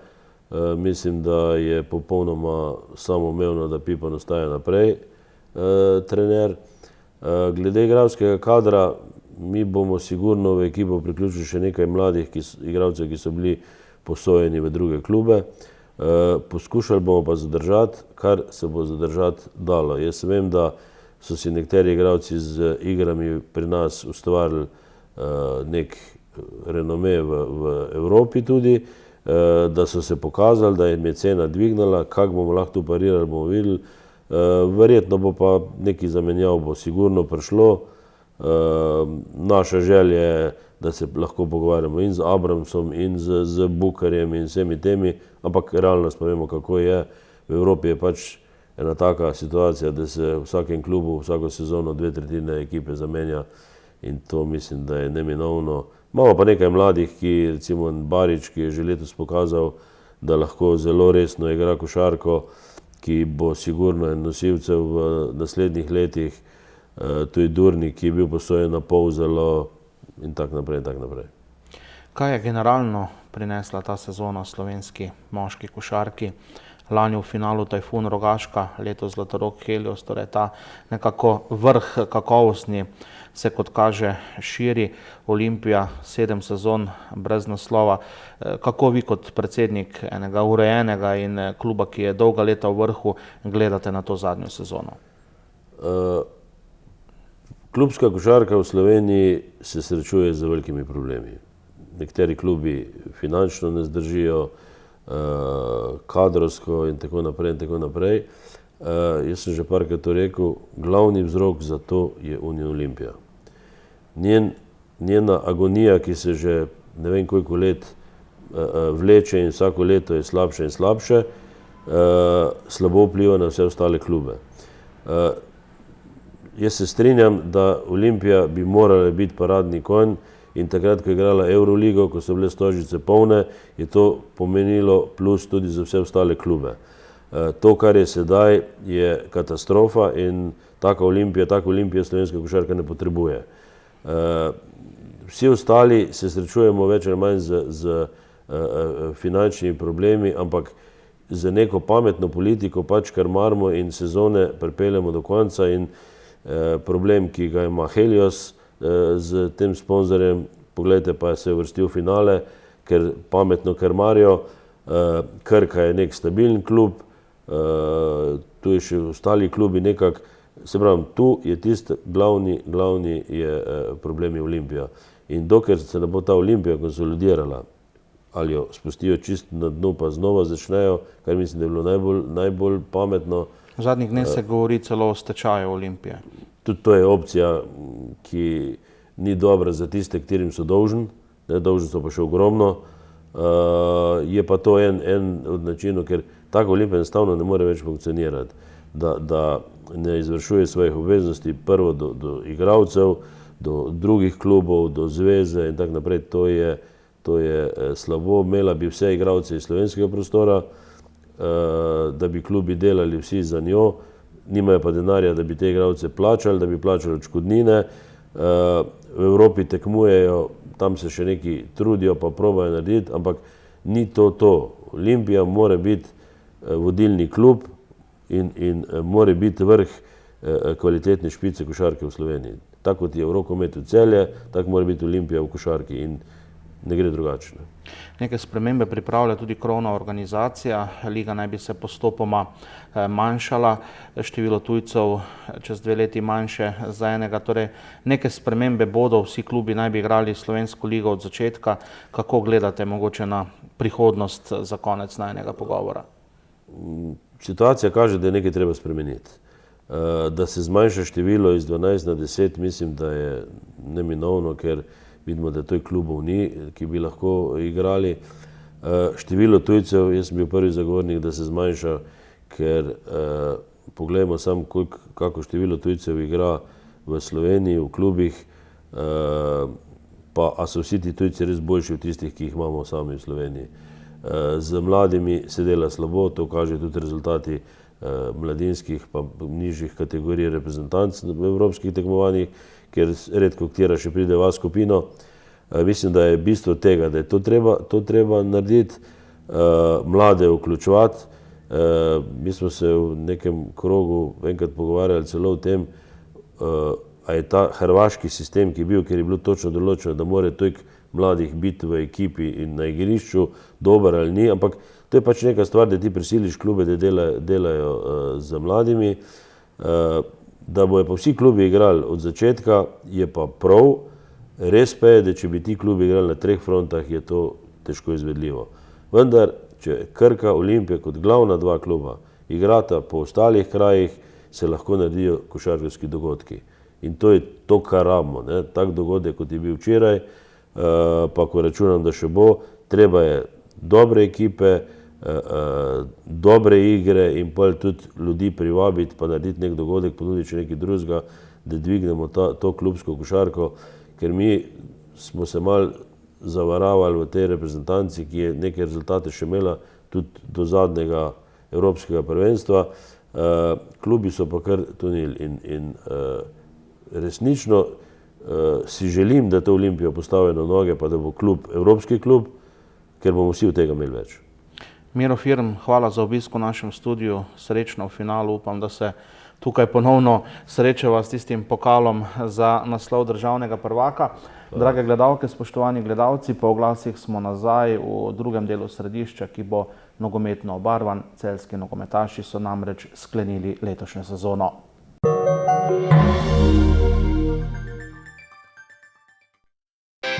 mislim, da je popolnoma samoumevno, da Pipan ostaja naprej trener. Glede igralskega kadra, mi bomo sigurno v ekipo priključili še nekaj mladih igralcev, ki so bili posojeni v druge klube. Poskušali bomo pa zadržati, kar se bo zadržati dalo. Jaz vem, da so si nekateri igralci z igrami pri nas ustvarili nek renome v Evropi tudi, da so se pokazali, da jim je cena dvignila, kako bomo lahko tu parirali, bomo videli. Verjetno bo pa nekaj zamenjav bo sigurno prišlo. Naša želja je, da se lahko pogovarjamo in z Abramsom, in z Bukarjem in vsemi temi, ampak realnost pa vemo, kako je. V Evropi je pač ena taka situacija, da se v vsakem klubu vsako sezono 2/3 ekipe zamenja in to mislim, da je neminovno. Imamo pa nekaj mladih, ki recimo Barič, ki je že letos pokazal, da lahko zelo resno igra košarko, ki bo sigurno en nosilcev v naslednjih letih. Tu je Durnik, ki je bil posojen na pol zelo in tako naprej in tako naprej. Kaj je generalno prinesla ta sezona slovenski moški košarki? Lani v finalu Tajfun Rogaška, letos Zlatorog Helios, torej ta nekako vrh kakovostni se kot kaže širi. Olimpija 7 sezon brez naslova. Kako vi kot predsednik enega urejenega in kluba, ki je dolga leta v vrhu, gledate na to zadnjo sezono? Klubska košarka v Sloveniji se srečuje z velikimi problemi. Nekateri klubi finančno ne zdržijo, kadrovsko in tako naprej in tako naprej. Jaz sem že parkrat to rekel, glavni vzrok za to je Union Olimpija. Njena agonija, ki se že ne vem koliko let vleče in vsako leto je slabše in slabše, slabo vpliva na vse ostale klube. Jaz se strinjam, da Olimpija bi morala biti paradni konj in takrat, ko je igrala Euroligo, ko so bile stožice polne, je to pomenilo plus tudi za vse ostale klube. To, kar je sedaj, je katastrofa in tako Olimpija slovenska košarka ne potrebuje. Vsi ostali se srečujemo več ali manj z finančnimi problemi, ampak z neko pametno politiko pač krmarimo in sezone pripeljemo do konca in problem, ki ga ima Helios z tem sponzorjem, pogledajte, pa se je vrstil v finale, ker pametno krmarijo. Krka je nek stabilen klub, tu je še ostali klubi nekako, se pravim, tu je tisti glavni je problem je Olimpija. In dokler se ne bo ta Olimpija konsolidirala, ali jo spustijo čisto na dnu, pa znova začnejo, kar mislim, da je bilo najbolj pametno. V zadnjih dneh se govori celo o stečaju Olimpije. Tudi to je opcija, ki ni dobra za tiste, katerim so dolžni, dolžni so pa še ogromno. Je pa to en od načinov, ker tako Olimpija enostavno ne more več funkcionirati, da ne izvršuje svojih obveznosti prvo do igralcev, do drugih klubov, do zveze in tako naprej. To je slabo. Imela bi vse igralce iz slovenskega prostora, da bi klubi delali vsi za njo, nimajo pa denarja, da bi te igralce plačali, da bi plačali odškodnine. V Evropi tekmujejo, tam se še neki trudijo pa probajo narediti, ampak ni to. Olimpija mora biti vodilni klub in mora biti vrh kvalitetne špice košarke v Sloveniji. Tako kot je v rokometu Celje, tako mora biti Olimpija v košarki in ne gre drugače. Neke spremembe pripravlja tudi krovna organizacija. Liga naj bi se postopoma manjšala, število tujcev čez 2 leti manjše za enega. Torej, neke spremembe bodo, vsi klubi naj bi igrali Slovensko ligo od začetka. Kako gledate mogoče na prihodnost za konec najnega pogovora? Situacija kaže, da je nekaj treba spremeniti. Da se zmanjša število iz 12 na 10, mislim, da je neminovno, ker vidimo, da toj klubov ni, ki bi lahko igrali. Število tujcev, jaz sem bil prvi zagovornik, da se zmanjša, ker pogledamo samo, kako število tujcev igra v Sloveniji, v klubih, pa a so vsi ti tujci res boljši od tistih, ki jih imamo sami v Sloveniji. Z mladimi se dela slabo, to kaže tudi rezultati mladinskih pa nižjih kategorij reprezentanc v evropskih tekmovanjih, ker redko katera še pride v skupino. Mislim, da je bistvo tega, da je to treba narediti, mlade vključevati. Mi smo se v nekem krogu enkrat pogovarjali celo o tem, a je ta hrvaški sistem, ki je bil, ker je bilo točno določeno, da mora toliko mladih biti v ekipi in na igrišču, dober ali ni, ampak to je pač neka stvar, da ti prisiliš klube, da delajo z mladimi. Da bojo pa vsi klubi igrali od začetka, je pa prav, res pa je, da če bi ti klubi igrali na 3 frontah, je to težko izvedljivo. Vendar, če Krka, Olimpija kot glavna 2 kluba igrata po ostalih krajih, se lahko naredijo košarkarski dogodki. In to je to, kar rabimo. Tak dogodek, kot je bil včeraj, pa ko računam, da še bo, treba je dobre ekipe, dobre igre in pa tudi ljudi privabiti, pa narediti nek dogodek, ponuditi še nekaj drugega, da dvignemo to klubsko košarko, ker mi smo se malo zavaravali v tej reprezentanci, ki je neke rezultate še imela tudi do zadnjega evropskega prvenstva. Klubi so pa kar tunili in resnično si želim, da to Olimpijo postavijo na noge, pa da bo klub evropski klub, ker bomo vsi od tega imeli več. Miro Firm, hvala za obisk v našem studiu, srečno v finalu, upam, da se tukaj ponovno srečava s tistim pokalom za naslov državnega prvaka. Drage gledalke, spoštovani gledalci, po oglasih smo nazaj v drugem delu središča, ki bo nogometno obarvan. Celjski nogometaši so namreč sklenili letošnjo sezono.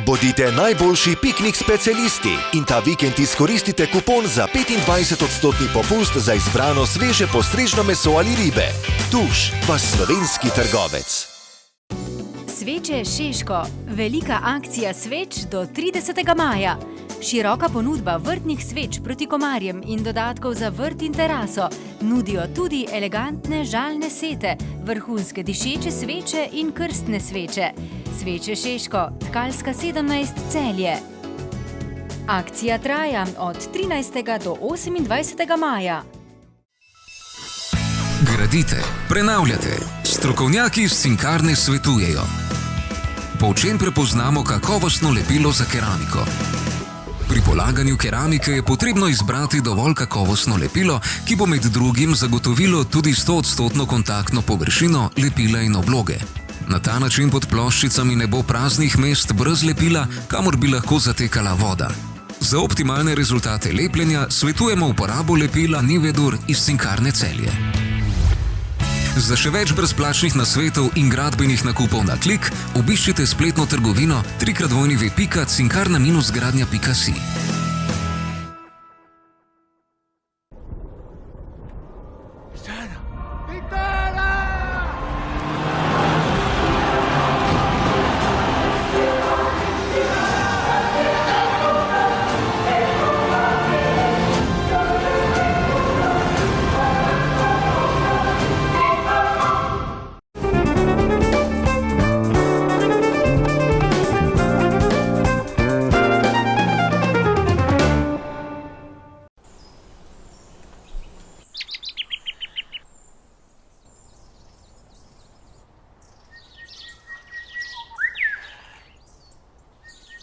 Bodite najboljši piknik specialisti in ta vikend izkoristite kupon za 25% popust za izbrano sveže postrežno meso ali ribe. Tuš, vaš slovenski trgovec. Sveče Šeško. Velika akcija sveč do 30. maja. Široka ponudba vrtnih sveč proti komarjem in dodatkov za vrt in teraso. Nudijo tudi elegantne žalne sete, vrhunske dišeče sveče in krstne sveče. Sveče Šeško, Tkalska 17, Celje. Akcija traja od 13. do 28. maja. Gradite, prenavljate. Strokovnjaki iz Cinkarne svetujejo. Po čem prepoznamo kakovostno lepilo za keramiko? Pri polaganju keramike je potrebno izbrati dovolj kakovostno lepilo, ki bo med drugim zagotovilo tudi 100% kontaktno površino lepila in obloge. Na ta način pod ploščicami ne bo praznih mest brez lepila, kamor bi lahko zatekala voda. Za optimalne rezultate lepljenja svetujemo uporabo lepila Nivedur iz Cinkarne Celje. Za še več brezplačnih nasvetov in gradbenih nakupov na klik, obiščite spletno trgovino www.cinkarna-gradnja.si.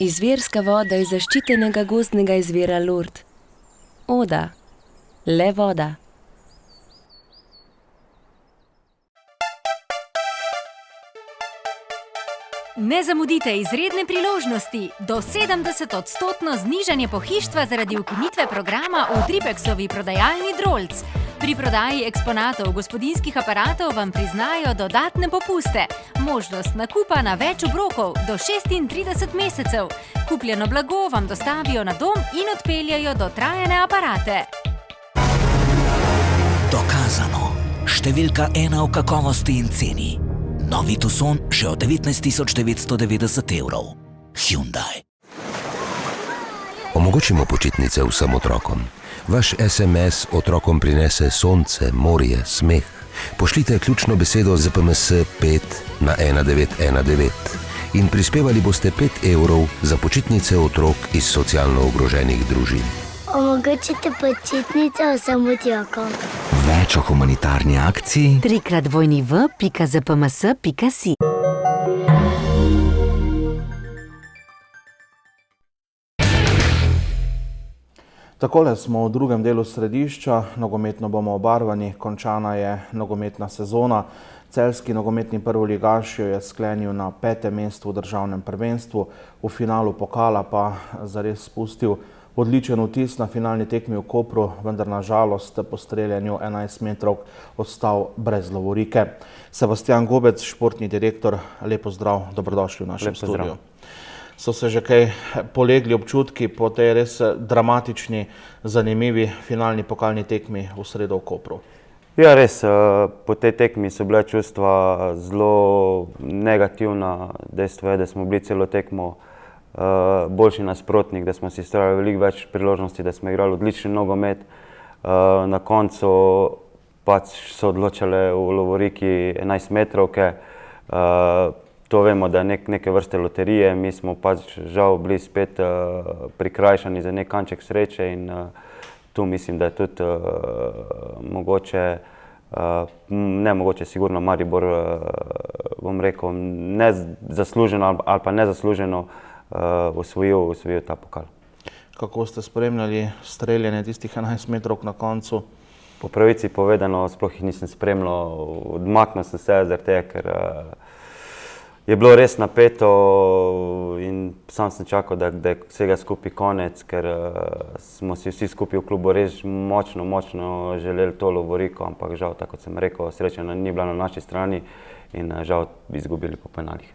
Izvirska voda iz zaščitenega gozdnega izvira Lourdes. Oda. Le voda. Ne zamudite izredne priložnosti. Do 70% znižanje pohištva zaradi ukinitve programa v Tripexovi prodajalni Drolc. Pri prodaji eksponatov gospodinjskih aparatov vam priznajo dodatne popuste. Možnost nakupa na več obrokov do 36 mesecev. Kupljeno blago vam dostavijo na dom in odpeljajo dotrajane aparate. Dokazano. Številka 1 v kakovosti in ceni. Novi Tucson že od 19 990 €. Hyundai. Omogočimo počitnice vsem otrokom. Vaš SMS otrokom prinese sonce, morje, smeh. Pošljite ključno besedo ZPMS 5 na 1919 in prispevali boste 5 € za počitnice otrok iz socialno ogroženih družin. Omogočite počitnice vsem otrokom. Več o humanitarni akciji www.zpms.si. Takole smo v drugem delu središča, nogometno bomo obarvani, končana je nogometna sezona. Celjski nogometni prvoligaš jo je sklenil na 5. mestu v državnem prvenstvu, v finalu pokala pa zares spustil odličen vtis na finalni tekmi v Kopru, vendar na žalost po streljanju 11 metrov ostal brez lovorike. Sebastian Gobec, športni direktor, lepo zdrav, dobrodošli v našem studiu. So se že kaj polegli občutki po tej res dramatični, zanimivi finalni pokalni tekmi v sredo v Kopru? Ja, res, po tej tekmi so bile čustva zelo negativna. Dejstvo je, da smo bili celo tekmo boljši nasprotnik, da smo si ustvarjali veliko več priložnosti, da smo igrali odličen nogomet. Na koncu pač so odločale v lovoriki 11 metrovke. To vemo, da je neke vrste loterije, mi smo pač žal bili spet prikrajšani za nek kanček sreče in tu mislim, da je tudi mogoče, ne mogoče, sigurno Maribor, bom rekel, nezasluženo ali pa nezasluženo osvojil ta pokal. Kako ste spremljali streljanje tistih 11 metrovk na koncu? Po pravici povedano, sploh jih nisem spremljal, odmaknil sem se zaradi tega, ker je bilo res napeto in sam sem čakal, da je vsega skupaj konec, ker smo si vsi skupaj v klubu res močno želeli to lovoriko, ampak žal, tako kot sem rekel, sreča ni bila na naši strani in žal bi izgubili po penalih.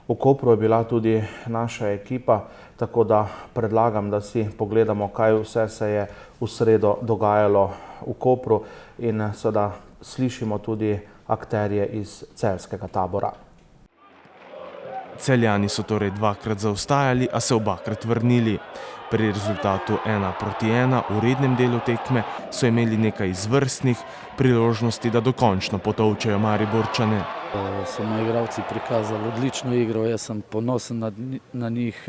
V Kopru je bila tudi naša ekipa, tako da predlagam, da si pogledamo, kaj vse se je v sredo dogajalo v Kopru in seveda slišimo tudi akterje iz celjskega tabora. Celjani so torej dvakrat zaostajali, a se obakrat vrnili. Pri rezultatu 1:1 v rednem delu tekme so imeli nekaj izvrstnih priložnosti, da dokončno potolčejo Mariborčane. So moji igralci prikazali odlično igro, jaz sem ponosen na njih.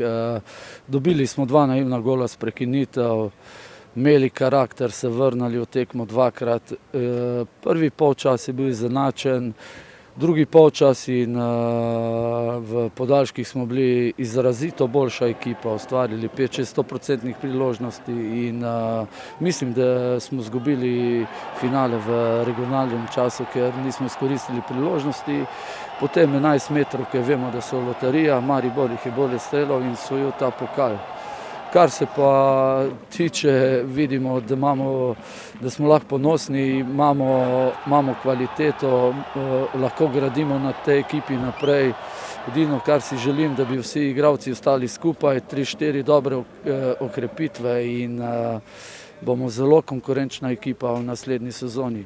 Dobili smo 2 naivna gola s prekinitev, imeli karakter, se vrnili v tekmo dvakrat. Prvi polčas je bil izenačen, drugi polčas in v podaljških smo bili izrazito boljša ekipa, ustvarili 5-600% priložnosti in mislim, da smo izgubili finale v regionalnem času, ker nismo izkoristili priložnosti. Potem 11 metrovke, vemo, da so loterija, Maribor jih je bolje streljal in osvojil ta pokal. Kar se pa tiče, vidimo, da smo lahko ponosni, imamo kvaliteto, lahko gradimo na tej ekipi naprej. Edino, kar si želim, da bi vsi igralci ostali skupaj, 3-4 dobre okrepitve in bomo zelo konkurenčna ekipa v naslednji sezoni.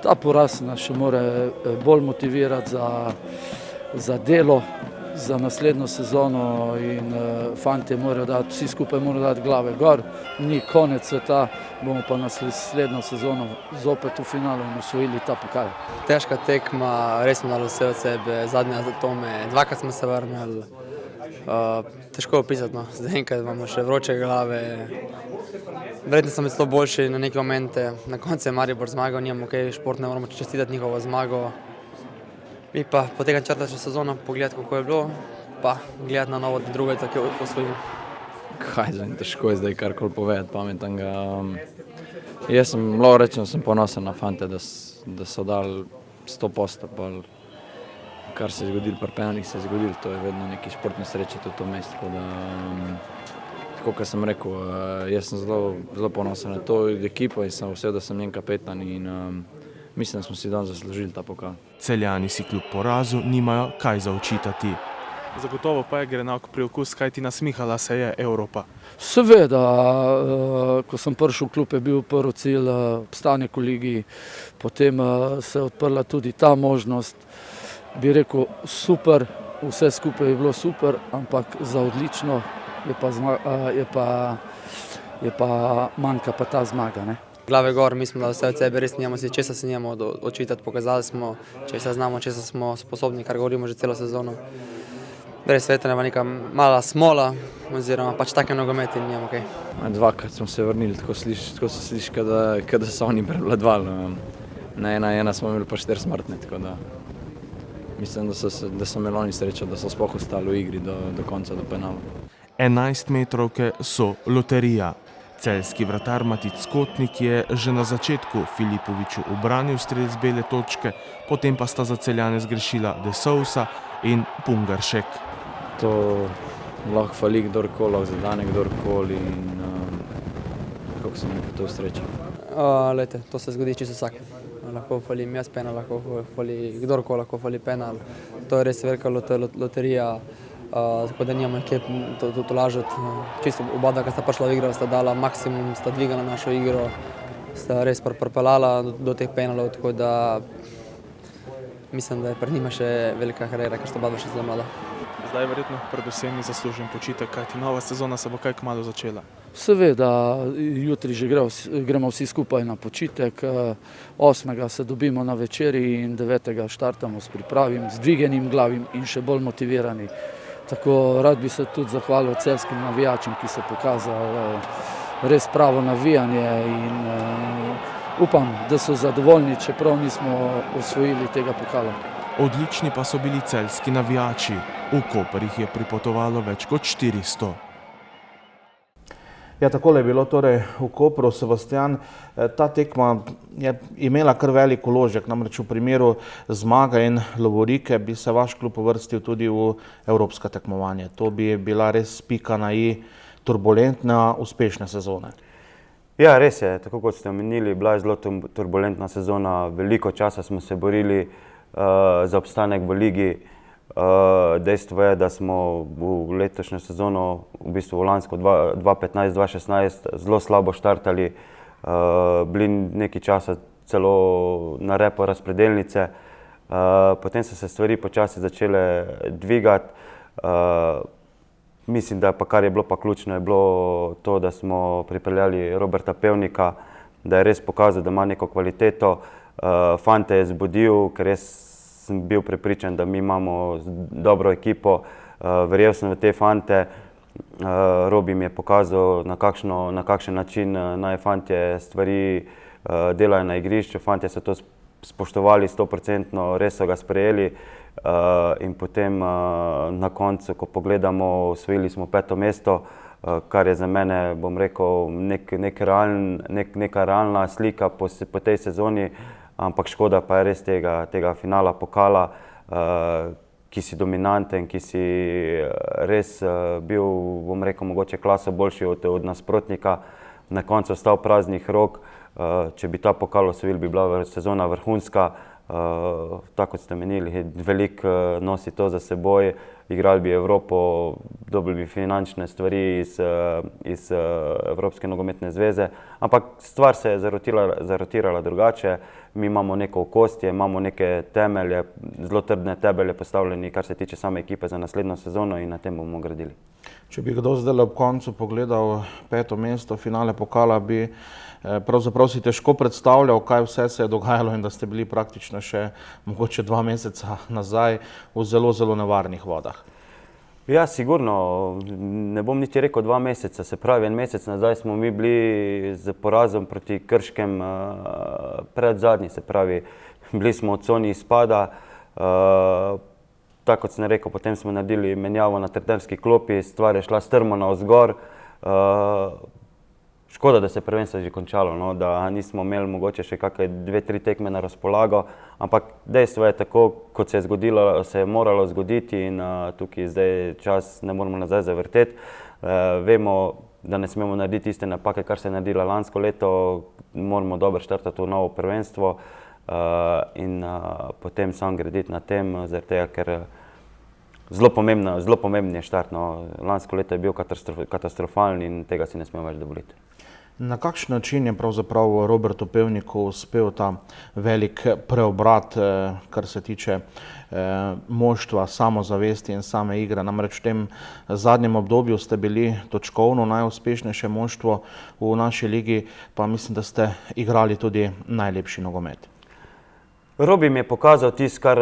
Ta poraz nas še mora bolj motivirati za delo, za naslednjo sezono in fantje morajo dati, vsi skupaj morajo dati glave gor. Ni konec sveta, bomo pa naslednjo sezono zopet v finalu in osvojili ta pokal. Težka tekma, res smo dali vse od sebe, zadnje atome, dvakrat smo se vrnili. Težko opisati, no. Zdaj enkrat imamo še vroče glave. Verjetno smo celo boljši na neke momente. Na koncu je Maribor zmagal, nimamo kaj športne, moramo čestitati njihovo zmago. Mi pa potegnemo četrto sezono, pogledati, kako je bilo. pa gledati na novo, da druge tako osvojim. Kaj zdaj, težko je zdaj karkoli povedati pametnega. Jaz sem, lahko rečem, sem ponosen na fante, da so dali 100%, kar se je zgodilo pri penalih, se je zgodilo, to je vedno neki športni sreče, tudi to mesto. Tako, kot sem rekel, jaz sem zelo ponosen na to ekipo in sem vesel, da sem njen kapetan in mislim, da smo si danes zaslužili ta pokal. Celjani si kljub porazu nimajo kaj za očitati. Zagotovo pa je gre na priokus, kaj ti nasmihala se je Evropa. Seveda, ko sem prišel v klub, je bil prvi cilj obstanek v ligi, potem se je odprla tudi ta možnost. Bi rekel, super, vse skupaj je bilo super, ampak za odlično je pa manjka pa ta zmaga, ne. Glave gor, mislim, da vse od sebe res nijamo si, česa se nijamo očitati, pokazali smo, česa znamo, česa smo sposobni, kar govorimo že celo sezono. Res vetrna neka mala smola, oziroma pač take nogometi in nijamo kaj. Dvakrat smo se vrnili, tako se sliši, kada so oni prevladovali. Na 1-1 smo imeli pa 4 smrtne, tako da mislim, da so imeli oni srečo, da so sploh ostali v igri do konca, do penala. 11-metrovke so loterija. Celjski vratar Matic Kotnik je že na začetku Filipoviću ubranil strel z bele točke, potem pa sta za Celjane zgrešila De Sousa in Pungaršek. To lahko fali kdorkoli, lahko zadane kdorkoli in kako sem rekel, to je sreča. Lejte, to se zgodi čisto vsak. Lahko falim jaz penal, lahko fali kdorkoli, lahko fali penal. To je res velika loterija. Tako da nijamo kje to lažati. Čisto oba, ki sta prišla v igro, sta dala maksimum, sta dvigala našo igro, sta res pripeljala do teh penalov, tako da mislim, da je pred njima še velika karijera, ker sta oba še zelo mlada. Zdaj je verjetno predvsem zaslužen počitek, kajti nova sezona se bo kaj kmalu začela. Seveda, jutri že gremo vsi skupaj na počitek, 8. se dobimo na večeri in 9. štartamo s pripravim, z dvigenim glavim in še bolj motivirani. Tako rad bi se tudi zahvalil celjskim navijačem, ki so pokazali res pravo navijanje in upam, da so zadovoljni, čeprav nismo osvojili tega pokala. Odlični pa so bili celjski navijači. V Koper jih je pripotovalo več kot 400. Ja, takole je bilo torej v Kopru, Sebastian. Ta tekma je imela kar velik vložek, namreč v primeru zmage in lovorike bi se vaš klub uvrstil tudi v evropska tekmovanja. To bi bila res pika na i turbulentna, uspešne sezone. Ja, res je, tako kot ste omenili, bila je zelo turbulentna sezona, veliko časa smo se borili za obstanek v ligi. Dejstvo je, da smo v letošnjo sezono, v bistvu v lansko 2015-2016 zelo slabo štartali, bili nekaj časa celo na repu razpredelnice, potem so se stvari počasi začele dvigati. Mislim, da pa kar je bilo pa ključno, je bilo to, da smo pripeljali Roberta Pevnika, da je res pokazal, da ima neko kvaliteto. Fante je zbudil, ker res sem bil prepričan, da mi imamo dobro ekipo, verjel sem v te fante. Robi mi je pokazal, na kakšen način naj fantje stvari delajo na igrišču. Fantje so to spoštovali 100%, res so ga sprejeli in potem na koncu, ko pogledamo, osvojili smo 5. mesto, kar je za mene, bom rekel, neka realna slika po tej sezoni. Ampak škoda pa je res tega finala pokala, ki si dominanten, ki si res bil, bom rekel, mogoče klaso boljši od nasprotnika, na koncu ostal praznih rok. Če bi ta pokal osvojili, bi bila sezona vrhunska. Tako kot ste menili, veliko nosi to za seboj, igrali bi Evropo, dobili bi finančne stvari iz Evropske nogometne zveze, ampak stvar se je zarotirala drugače. Mi imamo neko okostje, imamo neke temelje, zelo trdne temelje postavljeni, kar se tiče same ekipe za naslednjo sezono in na tem bomo gradili. Če bi kdo zdaj ob koncu pogledal 5. mesto finale pokala, bi pravzaprav si težko predstavljal, kaj vse se je dogajalo in da ste bili praktično še mogoče 2 meseca nazaj v zelo, zelo nevarnih vodah. Ja, sigurno. Ne bom niti rekel 2 meseca, se pravi, 1 mesec nazaj smo mi bili z porazom proti Krškem predzadnji, se pravi, bili smo v coni izpada. tako kot sem rekel, potem smo naredili menjavo na trenerski klopi, stvar je šla strmo navzgor. Škoda, da se je prvenstvo že končalo, no, da nismo imeli mogoče še kakšne 2-3 tekme na razpolago, ampak dejstvo je tako, kot se je zgodilo, se je moralo zgoditi in tukaj zdaj čas ne moramo nazaj zavrteti. Vemo, da ne smemo narediti iste napake, kar se je naredila lansko leto, moramo dobro štartati v novo prvenstvo in potem sam graditi na tem, zaradi tega, ker zelo pomemben je štart. No. Lansko leto je bil katastrofalen in tega si ne smemo več dovoliti. Na kakšen način je pravzaprav Robertu Pevniku uspel ta velik preobrat, kar se tiče moštva, samozavesti in same igre? Namreč v tem zadnjem obdobju ste bili točkovno najuspešnejše moštvo v naši ligi, pa mislim, da ste igrali tudi najlepši nogomet. Robi mi je pokazal tisto, kar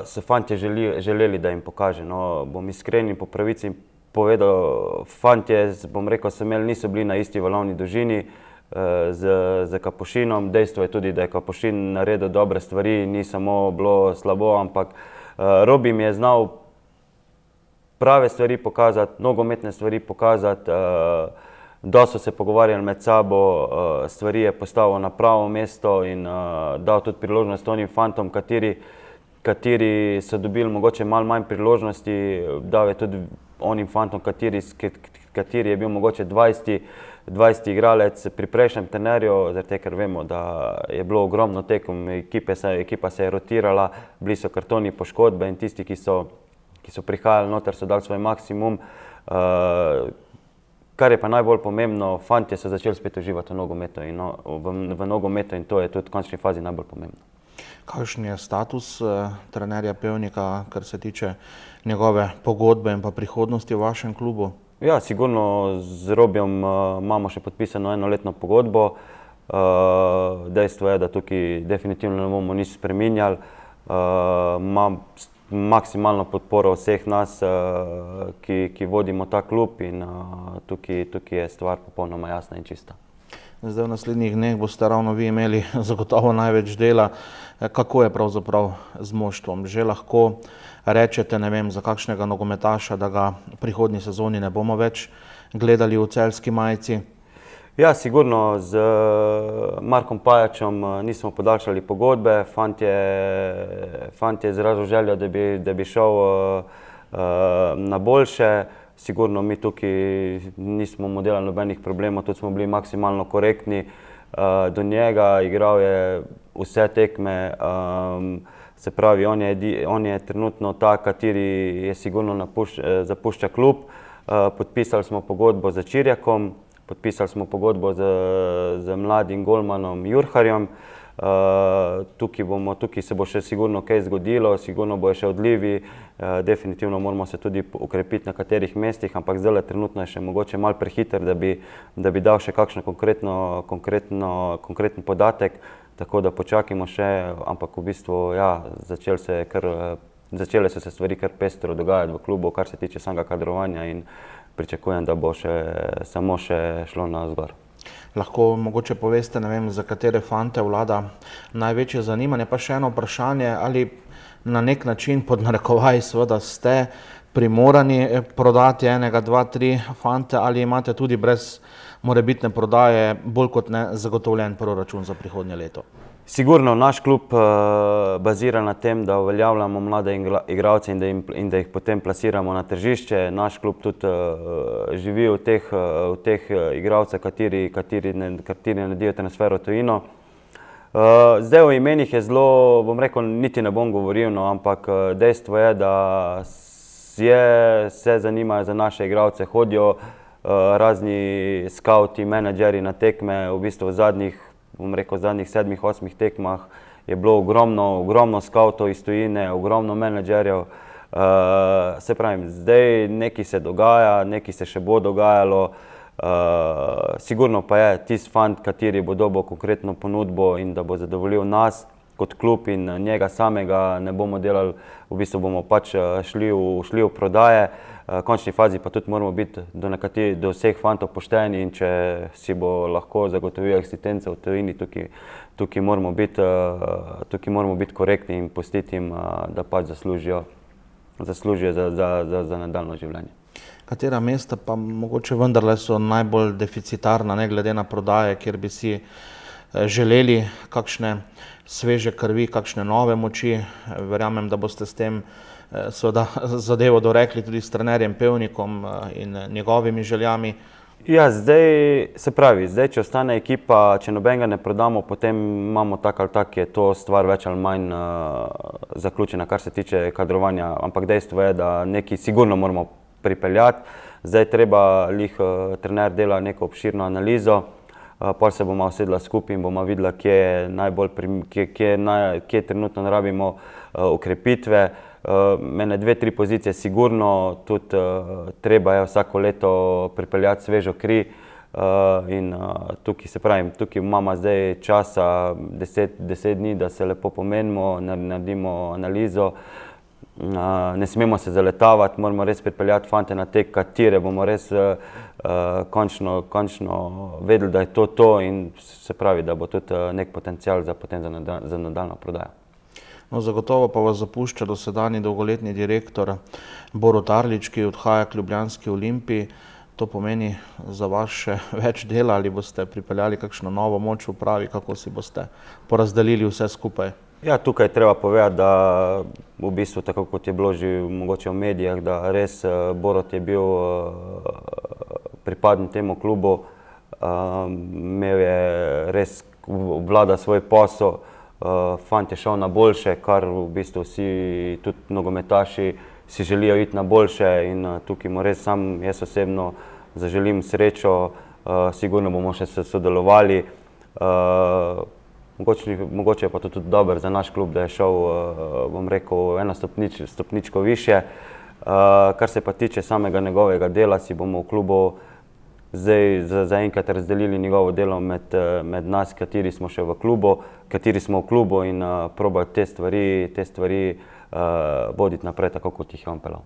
so fantje želeli, da jim pokaže. No, bom iskren in po pravici povedal, fantje, bom rekel, niso bili na isti valovni dolžini z Kapušinom. Dejstvo je tudi, da je Kapušin naredil dobre stvari, ni samo bilo slabo, ampak Robi mi je znal prave stvari pokazati, nogometne stvari pokazati, da so se pogovarjali med sabo, stvari je postavil na pravo mesto in dal tudi priložnost onim fantom, kateri so dobili mogoče malo manj priložnosti, dal je tudi onim fantom, kateri je bil mogoče 20 igralec pri prejšnjem trenerju, zato ker vemo, da je bilo ogromno tekem, ekipa se je rotirala, bili so kartoni poškodbe in tisti, ki so prihajali noter, so dali svoj maksimum. Kar je pa najbolj pomembno, fantje so začeli spet uživati v nogometu in to je tudi v končni fazi najbolj pomembno. Kakšen je status trenerja Pevnika, kar se tiče njegove pogodbe in pa prihodnosti v vašem klubu? Ja, sigurno z Robijom imamo še podpisano enoletno pogodbo. Dejstvo je, da tukaj definitivno ne bomo nič spreminjali. Imam maksimalno podporo vseh nas, ki vodimo ta klub in tukaj je stvar popolnoma jasna in čista. Zdaj v naslednjih dneh boste ravno vi imeli zagotovo največ dela. Kako je pravzaprav z moštvom? Že lahko rečete, ne vem, za kakšnega nogometaša, da ga v prihodnji sezoni ne bomo več gledali v celjski majici? Ja, sigurno z Markom Pajačom nismo podaljšali pogodbe. Fant je izrazil željo, da bi šel na boljše. Sigurno mi tukaj nismo mu delali nobenih problemov, tudi smo bili maksimalno korektni do njega. Igral je vse tekme, se pravi, on je trenutno ta, kateri je sigurno zapušča klub. Podpisali smo pogodbo z Čirjakom, podpisali smo pogodbo z mladim golmanom Jurharjem. Tukaj se bo še sigurno kaj zgodilo, sigurno bo še odlivi, definitivno moramo se tudi ukrepiti na katerih mestih, ampak zdaj trenutno je še mogoče malo prehiter, da bi dal še kakšen konkreten podatek, tako da počakajmo še, ampak v bistvu ja, začele so se stvari kar pestro dogajati v klubu, kar se tiče samega kadrovanja in pričakujem, da bo samo še šlo navzgor. Lahko mogoče poveste, ne vem, za katere fante vlada največje zanimanje, pa še eno vprašanje, ali na nek način pod narekovaji seveda ste primorani prodati enega, dva, tri fante, ali imate tudi brez morebitne prodaje bolj kot ne zagotovljen proračun za prihodnje leto? Sigurno naš klub bazira na tem, da uveljavljamo mlade igralce in da jih potem plasiramo na tržišče. Naš klub tudi živi v teh igralcev, kateri naredijo transfer v tujino. Zdaj o imenih je zelo, bom rekel, niti ne bom govoril, ampak dejstvo je, da se zanimajo za naše igralce, hodijo razni skauti, menedžeri na tekme, v bistvu v zadnjih 7-8 tekmah je bilo ogromno skautov iz tujine, ogromno menedžerjev. Se pravim, zdaj nekaj se dogaja, nekaj se še bo dogajalo. Sigurno pa je tisti fant, kateri bo dobil konkretno ponudbo in da bo zadovoljil nas kot klub in njega samega ne bomo delali, v bistvu bomo pač šli v prodaje. V končni fazi pa tudi moramo biti do vseh fantov pošteni in če si bo lahko zagotovil eksistenco v tujini, tukaj moramo biti korektni in pustiti jim, da pač zaslužijo zaslužijo za nadaljno življenje. Katera mesta pa mogoče vendarle so najbolj deficitarna, ne glede na prodaje, kjer bi si želeli kakšne sveže krvi, kakšne nove moči? Verjamem, da boste s tem seveda zadevo dorekli tudi s trenerjem Pevnikom in njegovimi željami. Ja, zdaj, če ostane ekipa, če nobenega ne prodamo, potem imamo tak ali tak, je to stvar več ali manj zaključena, kar se tiče kadrovanja, ampak dejstvo je, da nekaj sigurno moramo pripeljati. Zdaj treba trener dela neko obširno analizo, pol se bomo usedla skupaj in bomo videla, kje trenutno rabimo ukrepitve. Mene 2-3 pozicije sigurno, tudi treba je vsako leto pripeljati svežo kri in tukaj imamo zdaj časa 10 dni, da se lepo pomenimo, naredimo analizo. Ne smemo se zaletavati, moramo res pripeljati fante na tek, katere bomo res končno vedeli, da je to in se pravi, da bo tudi nek potencial za nadaljno prodajo. No, zagotovo pa vas zapušča dosedanji dolgoletni direktor Borut Arlič, ki odhaja k ljubljanski Olimpiji. To pomeni za vas še več dela, ali boste pripeljali kakšno novo moč v upravi, kako si boste porazdelili vse skupaj? Ja, tukaj je treba povedati, da v bistvu, tako kot je bilo že mogoče v medijah, da res Borut je bil pripadn temu klubu, imel je res obvlada svoj posel, fant je šel na boljše, kar v bistvu vsi tudi nogometaši si želijo iti na boljše in tukaj mu res sam jaz osebno zaželim srečo, sigurno bomo še sodelovali. Mogoče je pa to tudi dobro za naš klub, da je šel, bom rekel, eno stopničko više. Kar se pa tiče samega njegovega dela, si bomo v klubu zdaj zaenkrat razdelili njegovo delo med nas, kateri smo v klubu in probati te stvari voditi naprej, tako kot jih je on pelal.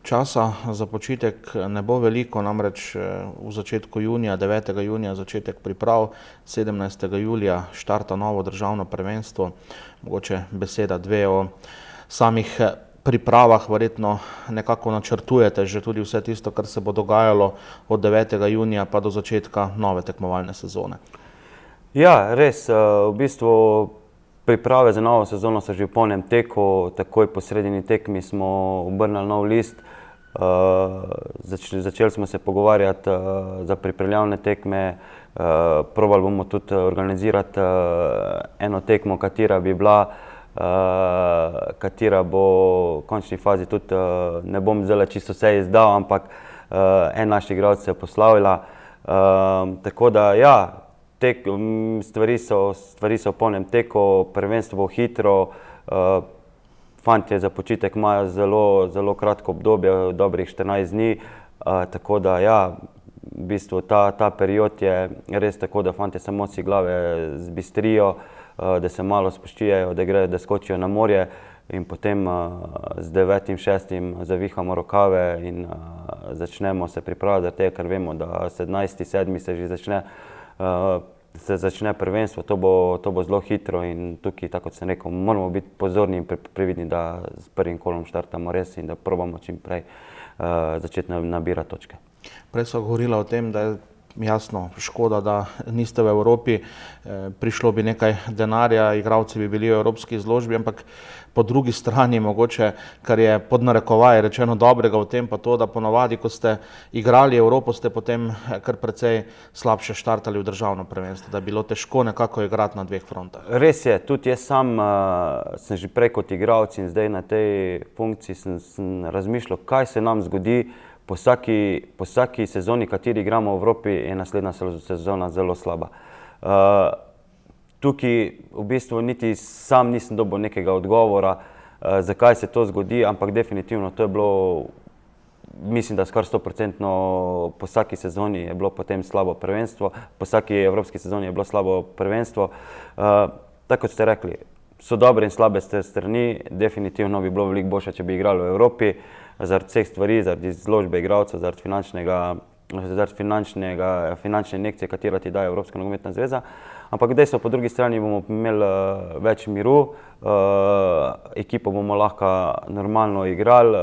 Časa za počitek ne bo veliko, namreč v začetku junija, 9. junija, začetek priprav, 17. julija štarta novo državno prvenstvo. Mogoče beseda dve o samih pripravah, verjetno nekako načrtujete že tudi vse tisto, kar se bo dogajalo od 9. junija pa do začetka nove tekmovalne sezone. Ja, res, v bistvu priprave za novo sezono so že v polnem teku, takoj po sredini tekmi smo obrnili nov list, začeli smo se pogovarjati za pripravljalne tekme, probali bomo tudi organizirati eno tekmo, katera bi bila, katera bo v končni fazi tudi, ne bom zdaj čisto vse izdal, ampak en naš igralec se je poslavila. Tako da ja, stvari so v polnem teku, prvenstvo bo hitro, fantje za počitek imajo zelo kratko obdobje, dobrih 14 dni, tako da ja, v bistvu ta period je res tako, da fantje samo si glave zbistrijo, da se malo spoščijajo, da skočijo na morje in potem z 9.6. zavihamo rokave in začnemo se pripravljati, zaradi tega, ker vemo, da 17.7. se že začne prvenstvo, to bo zelo hitro in tukaj, tako kot sem rekel, moramo biti pozorni in previdni, da s prvim kolom štartamo res in da probamo čim prej začeti nabirati točke. Prej so govorila o tem, da je jasno škoda, da niste v Evropi, prišlo bi nekaj denarja, igralci bi bili v evropski izložbi, ampak po drugi strani mogoče, kar je pod narekovaj rečeno dobrega v tem, pa to, da ponovadi, ko ste igrali Evropo, ste potem kar precej slabše štartali v državno prvenstvo, da je bilo težko nekako igrati na dveh frontah. Res je, tudi jaz sam sem že prej kot igralec in zdaj na tej funkciji sem razmišljal, kaj se nam zgodi. Po vsaki sezoni, kateri igramo v Evropi, je naslednja sezona zelo slaba. Tukaj v bistvu niti sam nisem dobil nekega odgovora, zakaj se to zgodi, ampak definitivno to je bilo, mislim, da skoraj 100% po vsaki sezoni je bilo potem slabo prvenstvo, po vsaki evropski sezoni je bilo slabo prvenstvo. Tako kot ste rekli, so dobre in slabe strani, definitivno bi bilo veliko boljše, če bi igrali v Evropi, zaradi vseh stvari, zaradi izložbe igralcev, zaradi finančnega finančne injekcije, katero ti daje Evropska nogometna zveza. Ampak dejstvo, po drugi strani bomo imeli več miru, ekipo bomo lahko normalno igrali,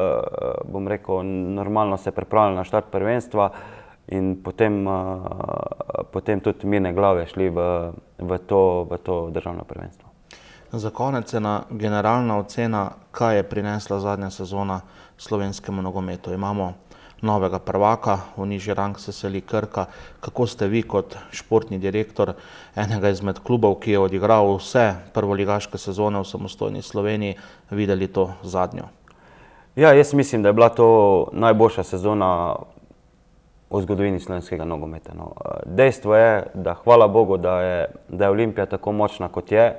bom rekel, normalno se pripravljali na štart prvenstva in potem tudi mirne glave šli v to državno prvenstvo. Za konec ena generalna ocena, kaj je prinesla zadnja sezona slovenskemu nogometu. Imamo novega prvaka, v nižji rang se seli Krka. Kako ste vi kot športni direktor enega izmed klubov, ki je odigral vse prvoligaške sezone v samostojni Sloveniji, videli to zadnjo? Ja, jaz mislim, da je bila to najboljša sezona v zgodovini slovenskega nogometa. Dejstvo je, da hvala Bogu, da je Olimpija tako močna, kot je.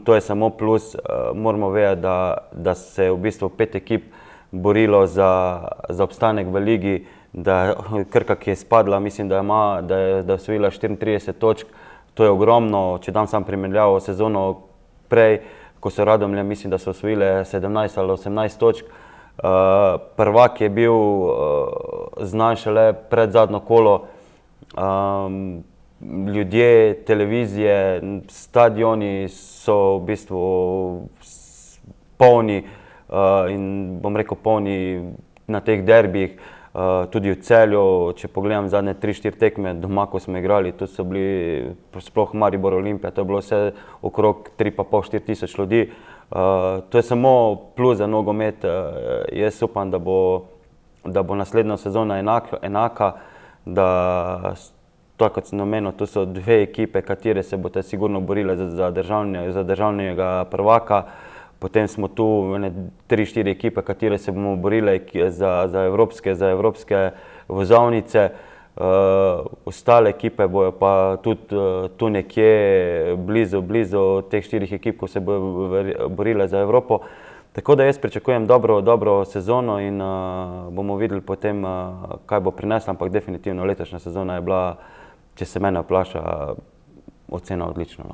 To je samo plus. Moramo vedeti, da se je v bistvu 5 ekip borilo za obstanek v ligi, da Krka, ki je spadla, mislim, da je osvojila 34 točk. To je ogromno. Če dam sam primerjavo sezono prej, ko so Radomlje, mislim, da so osvojile 17 ali 18 točk. Prvak je bil znan šele pred zadnjo kolo. Ljudje, televizije, stadioni so v bistvu polni in bom rekel polni na teh derbijih, tudi v Celju. Če pogledam zadnje 3-4 tekme doma, ko smo igrali, tu so bili sploh Maribor, Olimpija, to je bilo vse okrog 3,5-4 tisoč ljudi. To je samo plus za nogomet. Jaz upam, da bo naslednja sezona enaka, da tako kot sem omenil, tu so 2 ekipe, katere se boste sigurno borile za državnega prvaka. Potem smo tu 3-4 ekipe, katere se bomo borile za evropske vozovnice. Ostale ekipe bojo pa tudi tu nekje blizu teh 4 ekip, ko se bojo borile za Evropo. Tako da jaz pričakujem dobro sezono in bomo videli potem, kaj bo prinesla, ampak definitivno letošnja sezona je bila, če se mene vpraša, ocena odlična.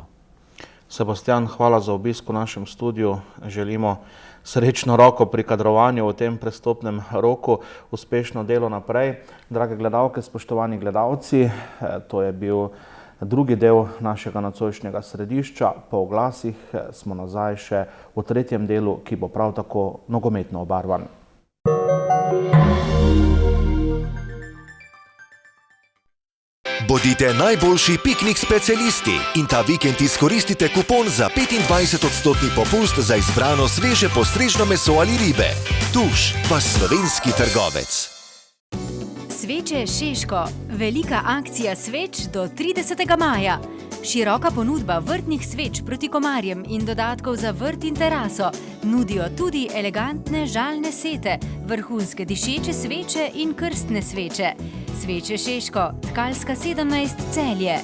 Sebastian, hvala za obisk v našem studiu. Želimo srečno roko pri kadrovanju v tem prestopnem roku, uspešno delo naprej. Drage gledalke, spoštovani gledalci, to je bil drugi del našega nocojšnjega središča. Po oglasih smo nazaj še v tretjem delu, ki bo prav tako nogometno obarvan. Bodite najboljši piknik specialisti in ta vikend izkoristite kupon za 25% popust za izbrano sveže postrežno meso ali ribe. Tuš, vaš slovenski trgovec. Sveče Šeško. Velika akcija sveč do 30. maja. Široka ponudba vrtnih sveč proti komarjem in dodatkov za vrt in teraso. Nudijo tudi elegantne žalne sete, vrhunske dišeče sveče in krstne sveče. Sveče Šeško, Tkalska 17, Celje.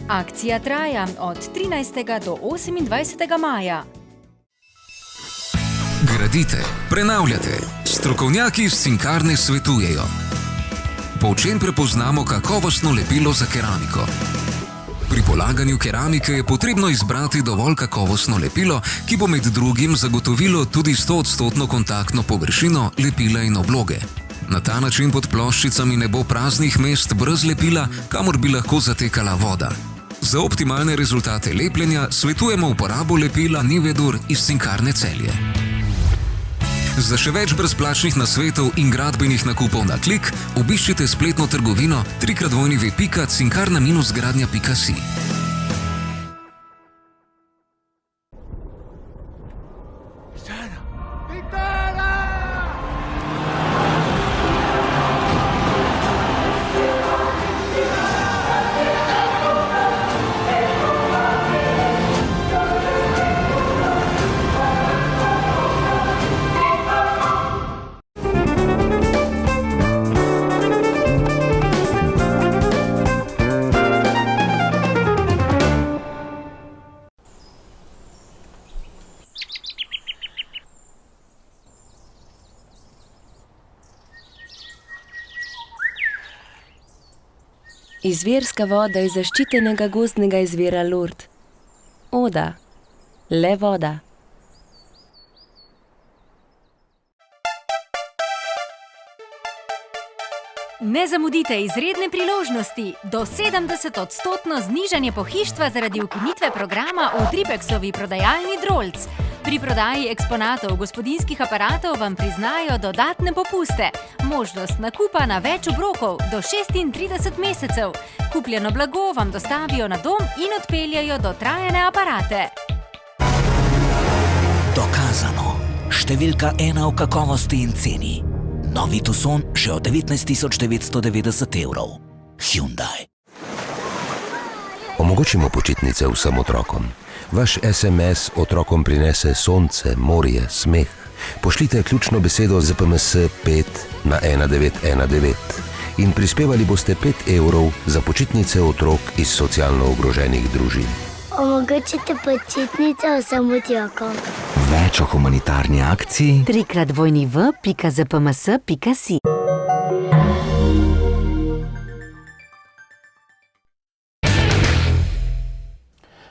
Akcija traja od 13. do 28. maja. Gradite, prenavljate. Strokovnjaki iz Cinkarne svetujejo. Po čem prepoznamo kakovostno lepilo za keramiko? Pri polaganju keramike je potrebno izbrati dovolj kakovostno lepilo, ki bo med drugim zagotovilo tudi 100% kontaktno površino lepila in obloge. Na ta način pod ploščicami ne bo praznih mest brez lepila, kamor bi lahko zatekala voda. Za optimalne rezultate lepljenja svetujemo uporabo lepila Nivedur iz Cinkarne Celje. Za še več brezplačnih nasvetov in gradbenih nakupov na klik, obiščite spletno trgovino www.cinkarna-gradnja.si. Izvirska voda iz zaščitenega gozdnega izvira Lurt. Oda. Le voda. Ne zamudite izredne priložnosti. Do 70% znižanje pohištva zaradi ukinitve programa v Tripexovi prodajalni Drolc. Pri prodaji eksponatov gospodinjskih aparatov vam priznajo dodatne popuste. Možnost nakupa na več obrokov do 36 mesecev. Kupljeno blago vam dostavijo na dom in odpeljajo dotrajane aparate. Dokazano. Številka 1 v kakovosti in ceni. Novi Tucson že od 19.990 €. Hyundai. Omogočimo počitnice vsem otrokom. Vaš SMS otrokom prinese sonce, morje, smeh. Pošljite ključno besedo ZPMS 5 na 1919 in prispevali boste 5 € za počitnice otrok iz socialno ogroženih družin. Omogočite počitnice vsem otrokom. Več o humanitarni akciji www.zpms.si.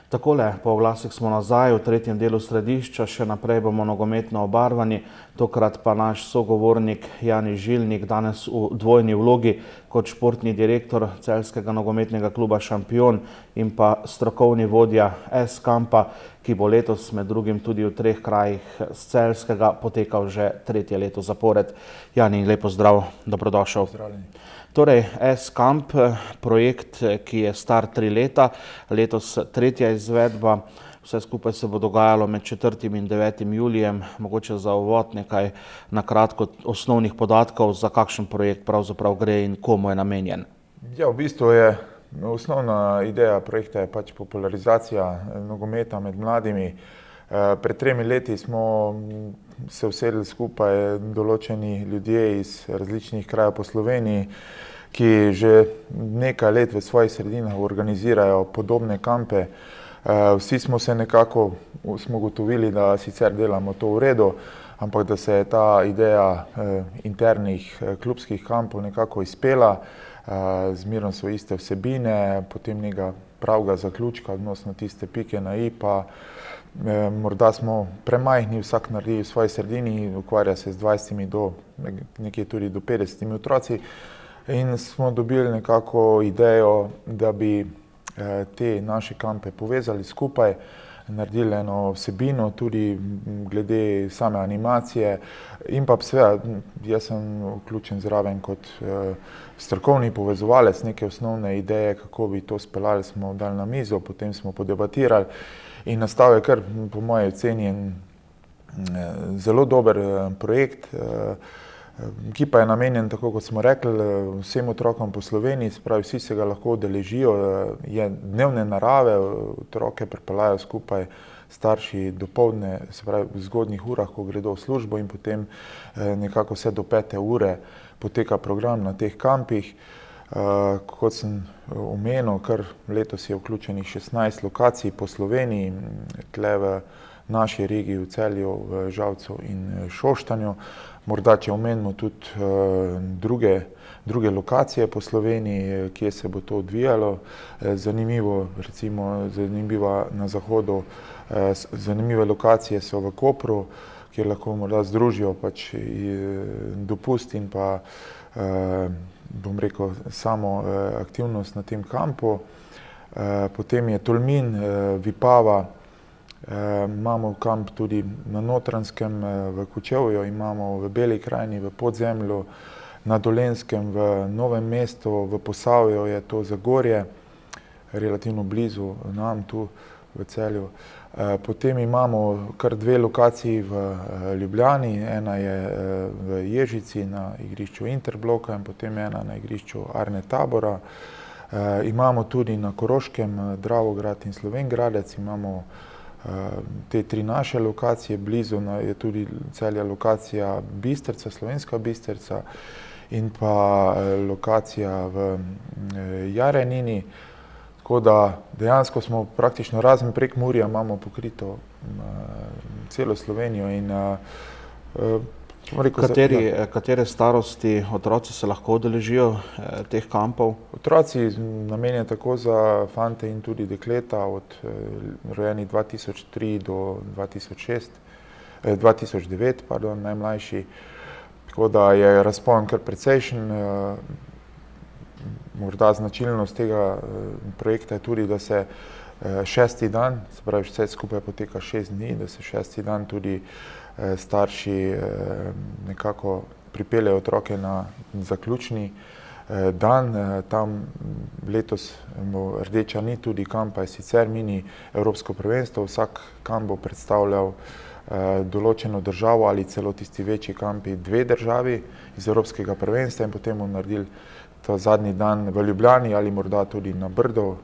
Takole, po oglasih smo nazaj v tretjem delu središča, še naprej bomo nogometno obarvani, tokrat pa naš sogovornik Jani Žilnik, danes v dvojni vlogi kot športni direktor celjskega nogometnega kluba Šampion in pa strokovni vodja S-kampa, ki bo letos med drugim tudi v 3 krajih z celjskega potekal že 3. leto zapored. Jani, lepo zdrav, dobrodošel. Torej, S-kamp, projekt, ki je star 3 leta, letos 3. izvedba, vse skupaj se bo dogajalo med 4. in 9. julijem, mogoče za uvod nekaj na kratko osnovnih podatkov, za kakšen projekt pravzaprav gre in komu je namenjen. Ja, v bistvu je osnovna ideja projekta je pač popularizacija nogometa med mladimi. Pred 3 leti smo se usedli skupaj določeni ljudje iz različnih krajev po Sloveniji, ki že nekaj let v svojih sredinah organizirajo podobne kampe. Vsi smo se nekako ugotovili, da sicer delamo to v redu, ampak da se je ta ideja internih klubskih kampov nekako izpela. Zmerno so iste vsebine, potem nekega pravega zaključka, odnosno tiste pike na i, pa morda smo premajhni, vsak naredi v svoji sredini, ukvarja se z 20 do nekje tudi do 50 otroci in smo dobili nekako idejo, da bi te naše kampe povezali skupaj, naredili eno vsebino tudi glede same animacije in pa seveda jaz sem vključen zraven kot strokovni povezovalec, neke osnovne ideje, kako bi to speljali, smo dali na mizo, potem smo podebatirali in nastal je kar po moji oceni zelo dober projekt, ki pa je namenjen, tako kot smo rekli, vsem otrokom po Sloveniji, se pravi, vsi se ga lahko udeležijo, je dnevne narave, otroke pripeljajo skupaj starši dopoldne, se pravi v zgodnjih urah, ko gredo v službo in potem nekako vse do 5. ure poteka program na teh kampih. Kot sem omenil, kar letos je vključenih 16 lokacij po Sloveniji, tle v naši regiji v Celju, v Žalcu in Šoštanju. Morda, če omenimo tudi druge lokacije po Sloveniji, kje se bo to odvijalo. Zanimiva na zahodu, zanimive lokacije so v Kopru, kjer lahko morda združijo pač dopust in pa, bom rekel, samo aktivnost na tem kampu. Potem je Tolmin, Vipava, imamo kamp tudi na Notranjskem, v Kočevju, imamo v Beli krajini, v Podzemlju, na Dolenjskem, v Novem mestu, v Posavju je to Zagorje, relativno blizu nam tu v Celju. Potem imamo kar 2 lokaciji v Ljubljani, ena je v Ježici na igrišču Interbloka in potem ena na igrišču Arne Tabora. Imamo tudi na Koroškem Dravograd in Slovenj Gradec, imamo te 3 naše lokacije, blizu je tudi Celja lokacija Bistrica, Slovenska Bistrica in pa lokacija v Jarenini. Tako da dejansko smo praktično razen prek Murja imamo pokrito celo Slovenijo in Katere starosti otroci se lahko udeležijo teh kampov? Otroci namenjeni tako za fante in tudi dekleta od rojenih 2003 do 2009, najmlajši. Tako da je razpon kar precejšen. morda značilnost tega projekta je tudi, da se 6. dan, se pravi vse skupaj poteka 6 dni, da se 6. dan tudi starši nekako pripeljejo otroke na zaključni dan. Tam letos bo rdeča nit tudi kampa je sicer mini Evropsko prvenstvo. Vsak kamp bo predstavljal določeno državo ali celo tisti večji kampi 2 državi iz Evropskega prvenstva in potem bomo naredili ta zadnji dan v Ljubljani ali morda tudi na Brdu,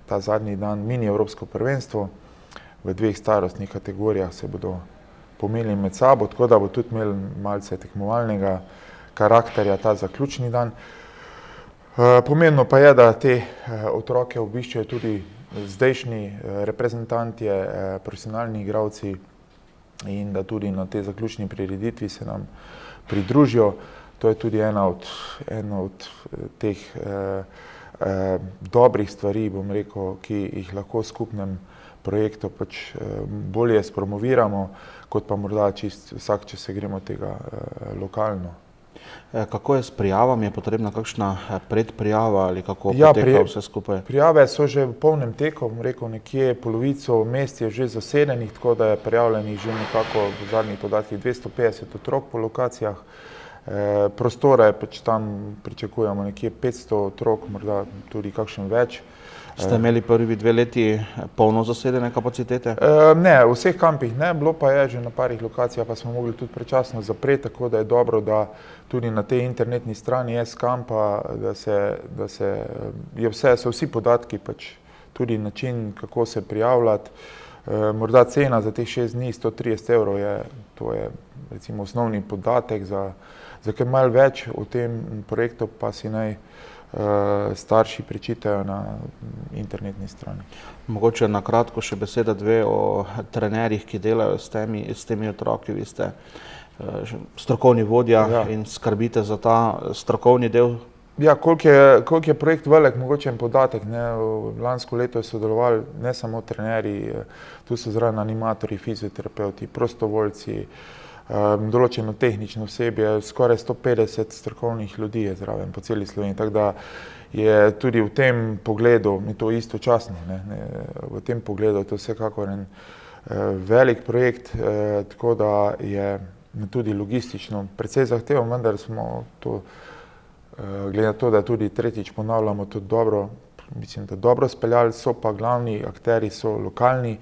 ta zadnji dan mini Evropsko prvenstvo. V 2 starostnih kategorijah se bodo pomerili med sabo, tako da bo tudi imel malce tekmovalnega karakterja ta zaključni dan. Pomembno pa je, da te otroke obiščejo tudi zdajšnji reprezentantje, profesionalni igralci in da tudi na tej zaključni prireditvi se nam pridružijo. To je tudi ena od teh dobrih stvari, bom rekel, ki jih lahko v skupnem projektu pač bolje spromoviramo, kot pa morda čisto vsak, če se gremo tega lokalno. Kako je s prijavami? Je potrebna kakšna predprijava ali kako poteka vse skupaj? Prijave so že v polnem teku, bom rekel, nekje polovico mest je že zasedenih, tako da je prijavljenih že nekako v zadnjih podatkih 250 otrok po lokacijah. Prostora je pač tam, pričakujemo nekje 500 otrok, morda tudi kakšen več. Ste imeli prvi 2 leti polno zasedene kapacitete? Ne, v vseh kampih ne, bilo pa je že na parih lokacijah, pa smo mogli tudi prečasno zapreti, tako da je dobro, da tudi na tej internetni strani S-kampa, da so vsi podatki, pač tudi način, kako se prijavljati. Morda cena za teh 6 dni 130 evrov je, to je recimo osnovni podatek, za kaj malo več o tem projektu pa si naj starši prečitajo na internetni strani. Mogoče na kratko še beseda 2 o trenerjih, ki delajo s temi otroki. Vi ste strokovni vodja in skrbite za ta strokovni del. Ja, koliko je projekt velik, mogoče en podatek. Lansko leto je sodelovali ne samo trenerji, tu so zraven animatorji, fizioterapeuti, prostovoljci, določeno tehnično osebje, skoraj 150 strokovnih ljudi je zraven po celi Sloveniji, tako da je tudi v tem pogledu, mi to istočasno, v tem pogledu je to vsekakor en velik projekt, tako da je tudi logistično precej zahteven, vendar smo to, glede na to, da tudi tretjič ponavljamo, tudi dobro, mislim, da dobro speljali, so pa glavni akteri, so lokalni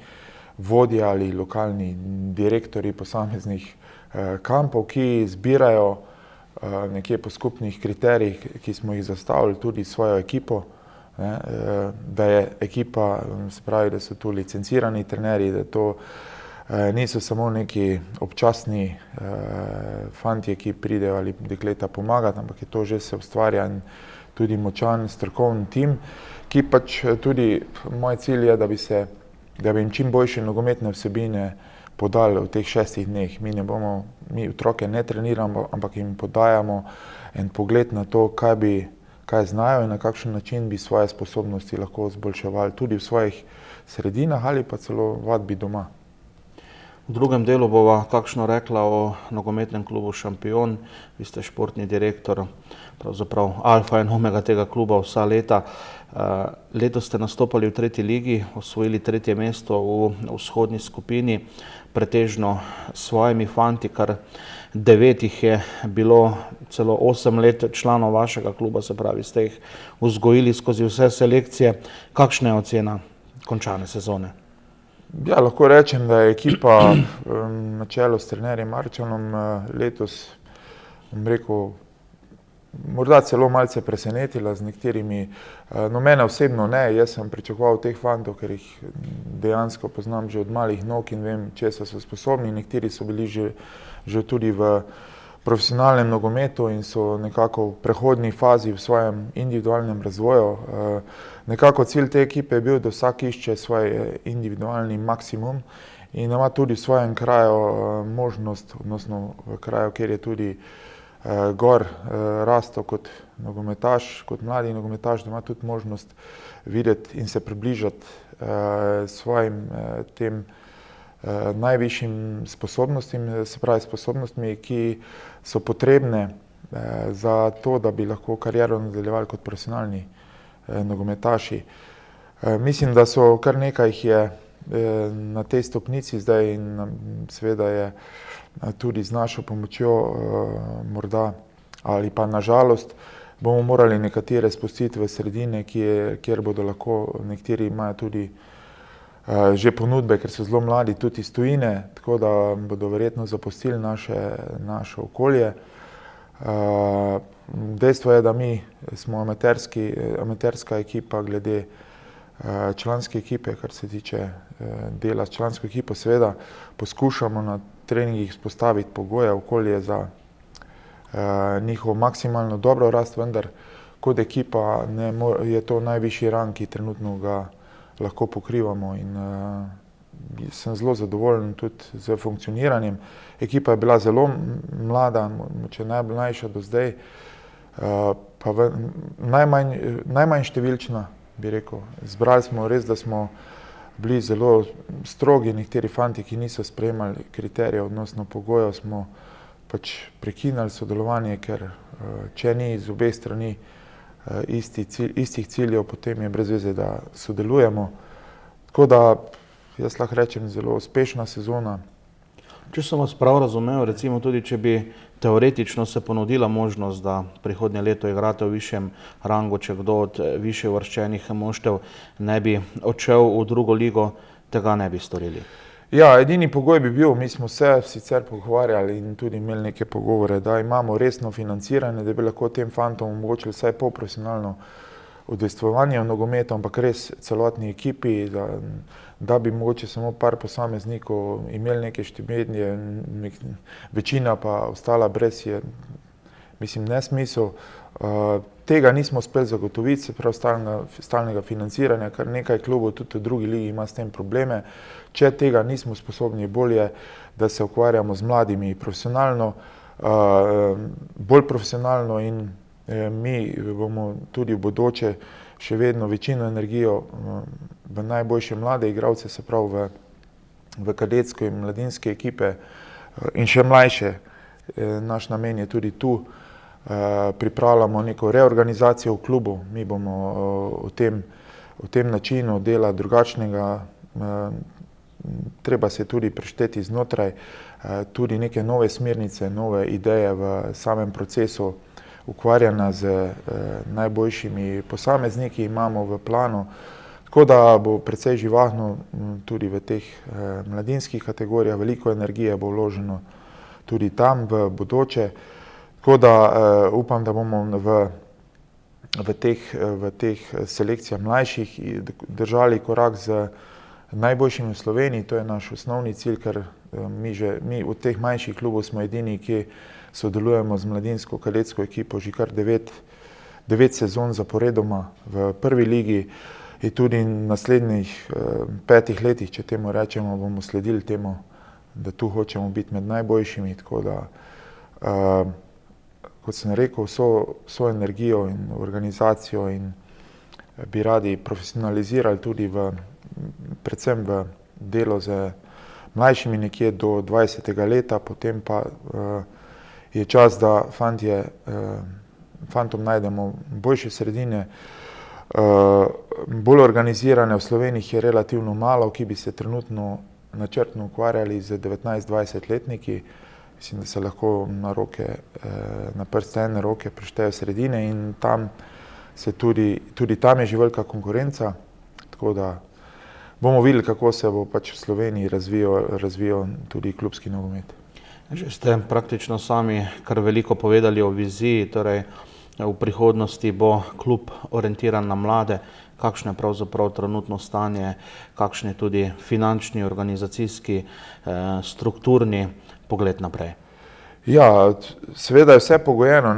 vodje ali lokalni direktori posameznih kampov, ki zbirajo nekje po skupnih kriterijih, ki smo jih zastavili tudi svojo ekipo, da je ekipa, se pravi, da so tu licencirani trenerji, da to niso samo neki občasni fantje, ki pridejo ali dekleta pomagati, ampak je to že se ustvarja tudi močan strokovni tim, ki pač tudi moj cilj je, da bi jim čim boljše nogometne vsebine podali v teh 6 dneh. Mi otroke ne treniramo, ampak jim podajamo en pogled na to, kaj znajo in na kakšen način bi svoje sposobnosti lahko izboljševali tudi v svojih sredinah ali pa celo vadbi doma. V drugem delu bova kakšno rekla o nogometnem klubu Šampion. Vi ste športni direktor, pravzaprav alfa in omega tega kluba vsa leta. Letos ste nastopali v 3. ligi, osvojili 3. mesto v vzhodni skupini, pretežno s svojimi fanti, kar 9 jih je bilo, celo 8 let članov vašega kluba, se pravi, ste jih vzgojili skozi vse selekcije. Kakšna je ocena končane sezone? Ja, lahko rečem, da je ekipa na čelu s trenerjem Marčanom letos, bom rekel, morda celo malce presenetila z nekaterimi, no mene osebno ne, jaz sem pričakoval teh fantov, ker jih dejansko poznam že od malih nog in vem, česa so sposobni. Nekateri so bili že tudi v profesionalnem nogometu in so nekako v prehodni fazi v svojem individualnem razvoju. Nekako cilj te ekipe je bil, da vsak išče svoj individualni maksimum in ima tudi v svojem kraju možnost, odnosno v kraju, kjer je tudi gor rastel kot nogometaš, kot mladi nogometaš, da ima tudi možnost videti in se približati svojim tem najvišjim sposobnostim, se pravi sposobnostmi, ki so potrebne za to, da bi lahko kariero nadaljevali kot profesionalni nogometaši. Mislim, da so kar nekaj jih je na tej stopnici zdaj in seveda je tudi z našo pomočjo morda ali pa nažalost bomo morali nekatere spustiti v sredine, kjer bodo lahko, nekateri imajo tudi že ponudbe, ker so zelo mladi tudi iz tujine, tako da bodo verjetno zapustili naše okolje. Dejstvo je, da mi smo amaterska ekipa glede članske ekipe, kar se tiče dela s člansko ekipo, seveda poskušamo na treningih spostaviti pogoje, okolje za njihovo maksimalno dobro rast, vendar kot ekipa je to najvišji rang, ki trenutno ga lahko pokrivamo in sem zelo zadovoljen tudi z funkcioniranjem. Ekipa je bila zelo mlada, mogoče najmlajša do zdaj, pa najmanj številčna, bi rekel. Zbrali smo res, da smo bili zelo strogi, nekateri fanti, ki niso sprejemali kriterijev, odnosno pogojev, smo pač prekinali sodelovanje, ker če ni z obeh strani istih ciljev, potem je brez veze, da sodelujemo. Tako da jaz lahko rečem zelo uspešna sezona. Če sem vas prav razumel, recimo tudi, če bi teoretično se ponudila možnost, da prihodnje leto igrate v višjem rangu, če kdo od višje uvrščenih moštev ne bi odšel v drugo ligo, tega ne bi storili. Ja, edini pogoj bi bil, mi smo se sicer pogovarjali in tudi imeli neke pogovore, da imamo resno financiranje, da bi lahko tem fantom omogočili vsaj polprofesionalno udejstvovanje v nogometu, ampak res celotni ekipi, da bi mogoče samo par posameznikov imeli neke štipendije, večina pa ostala brez, je mislim nesmisel. Tega nismo uspeli zagotoviti, se pravi stalnega financiranja, kar nekaj klubov tudi v drugi ligi ima s tem probleme. Če tega nismo sposobni, bolje, da se ukvarjamo z mladimi profesionalno, bolj profesionalno in mi bomo tudi v bodoče še vedno večino energijo v najboljše mlade igralce, se pravi v kadetsko in mladinske ekipe in še mlajše. Naš namen je tudi tu. Pripravljamo neko reorganizacijo v klubu, mi bomo v tem načinu dela drugačnega, treba se tudi prešteti znotraj, tudi neke nove smernice, nove ideje v samem procesu ukvarjanja z najboljšimi posamezniki imamo v planu, tako da bo precej živahno tudi v teh mladinskih kategorijah, veliko energije bo vloženo tudi tam v bodoče. Tako da upam, da bomo v teh selekcijah mlajših držali korak z najboljšimi v Sloveniji, to je naš osnovni cilj, ker mi v teh manjših klubov smo edini, ki sodelujemo z mladinsko kadetsko ekipo že kar 9 sezon zaporedoma v prvi ligi in tudi naslednjih 5 letih, če temu rečemo, bomo sledili temu, da tu hočemo biti med najboljšimi, tako da kot sem rekel, vso energijo in organizacijo in bi radi profesionalizirali tudi predvsem v delo z mlajšimi nekje do 20. leta, potem pa je čas, da fantom najdemo boljše sredine, bolj organizirane. V Sloveniji je relativno malo, ki bi se trenutno načrtno ukvarjali z 19-20 letniki. Mislim, da se lahko na prste ene roke preštejo sredine in tam tudi tam je že velika konkurenca, tako da bomo videli, kako se bo pač v Sloveniji razvijal tudi klubski nogomet. Že ste praktično sami kar veliko povedali o viziji, torej v prihodnosti bo klub orientiran na mlade, kakšno je pravzaprav trenutno stanje, kakšen je tudi finančni, organizacijski, strukturni pogled naprej. Ja, seveda je vse pogojeno,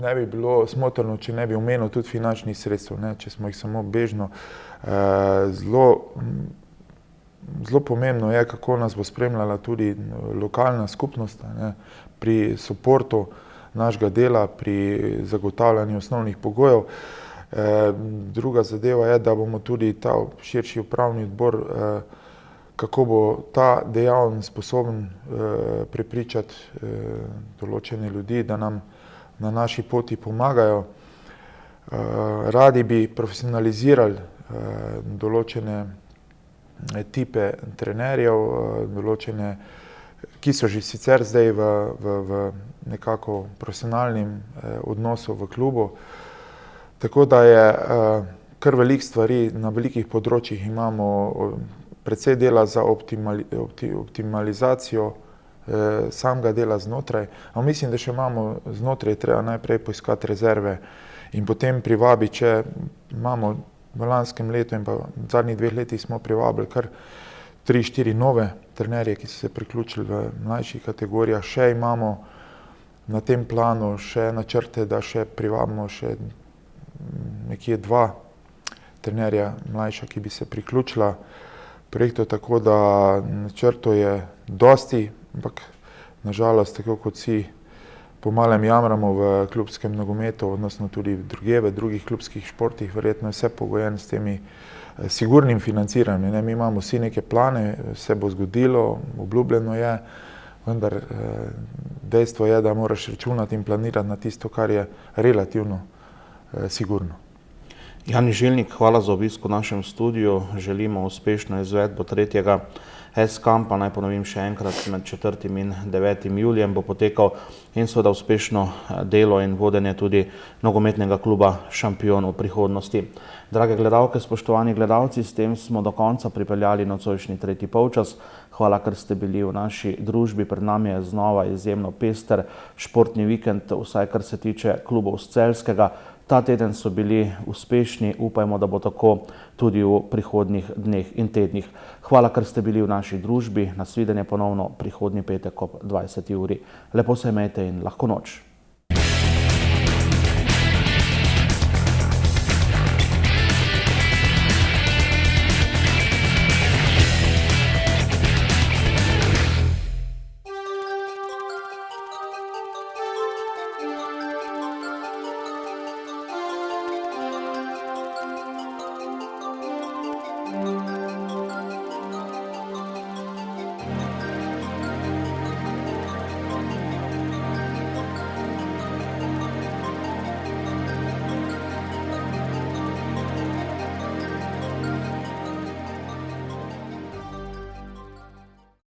ne bi bilo smotrno, če ne bi omenil tudi finančnih sredstev, če smo jih samo bežno. Zelo pomembno je, kako nas bo spremljala tudi lokalna skupnost pri suportu našega dela, pri zagotavljanju osnovnih pogojev. Druga zadeva je, da bomo tudi ta širši upravni odbor kako bo ta dejavn sposoben prepričati določene ljudi, da nam na naši poti pomagajo. Radi bi profesionalizirali določene tipe trenerjev, določene, ki so že sicer zdaj v nekako profesionalnem odnosu v klubu. Tako da je kar veliko stvari, na velikih področjih imamo precej dela za optimalizacijo samega dela znotraj, ampak mislim, da še imamo znotraj, treba najprej poiskati rezerve in potem privabiti, če imamo v lanskem letu in pa v zadnjih 2 letih smo privabili kar 3-4 nove trenerje, ki so se priključili v mlajših kategorijah. Še imamo na tem planu še načrte, da še privabimo še nekje 2 trenerja mlajša, ki bi se priključila projektu, tako da načrtov je dosti, ampak nažalost, tako kot vsi po malem jamramo v klubskem nogometu, odnosno tudi druge v drugih klubskih športih, verjetno je vse pogojeno s temi sigurnim financiranjem. Mi imamo vsi neke plane, vse bo zgodilo, obljubljeno je, vendar dejstvo je, da moraš računati in planirati na tisto, kar je relativno sigurno. Jani Žilnik, hvala za obisk v našem studiu. Želimo uspešno izvedbo 3. S-kampa, naj ponovim še enkrat, med 4. in 9. julijem bo potekal in seveda uspešno delo in vodenje tudi nogometnega kluba Šampion v prihodnosti. Drage gledalke, spoštovani gledalci, s tem smo do konca pripeljali nocojšnji 3. polčas. Hvala, ker ste bili v naši družbi. Pred nami je znova izjemno pester športni vikend, vsaj kar se tiče klubov z Celjskega. Ta teden so bili uspešni, upajmo, da bo tako tudi v prihodnjih dneh in tednih. Hvala, ker ste bili v naši družbi. Nasvidenje ponovno prihodnji petek ob 20. uri. Lepo se imejte in lahko noč.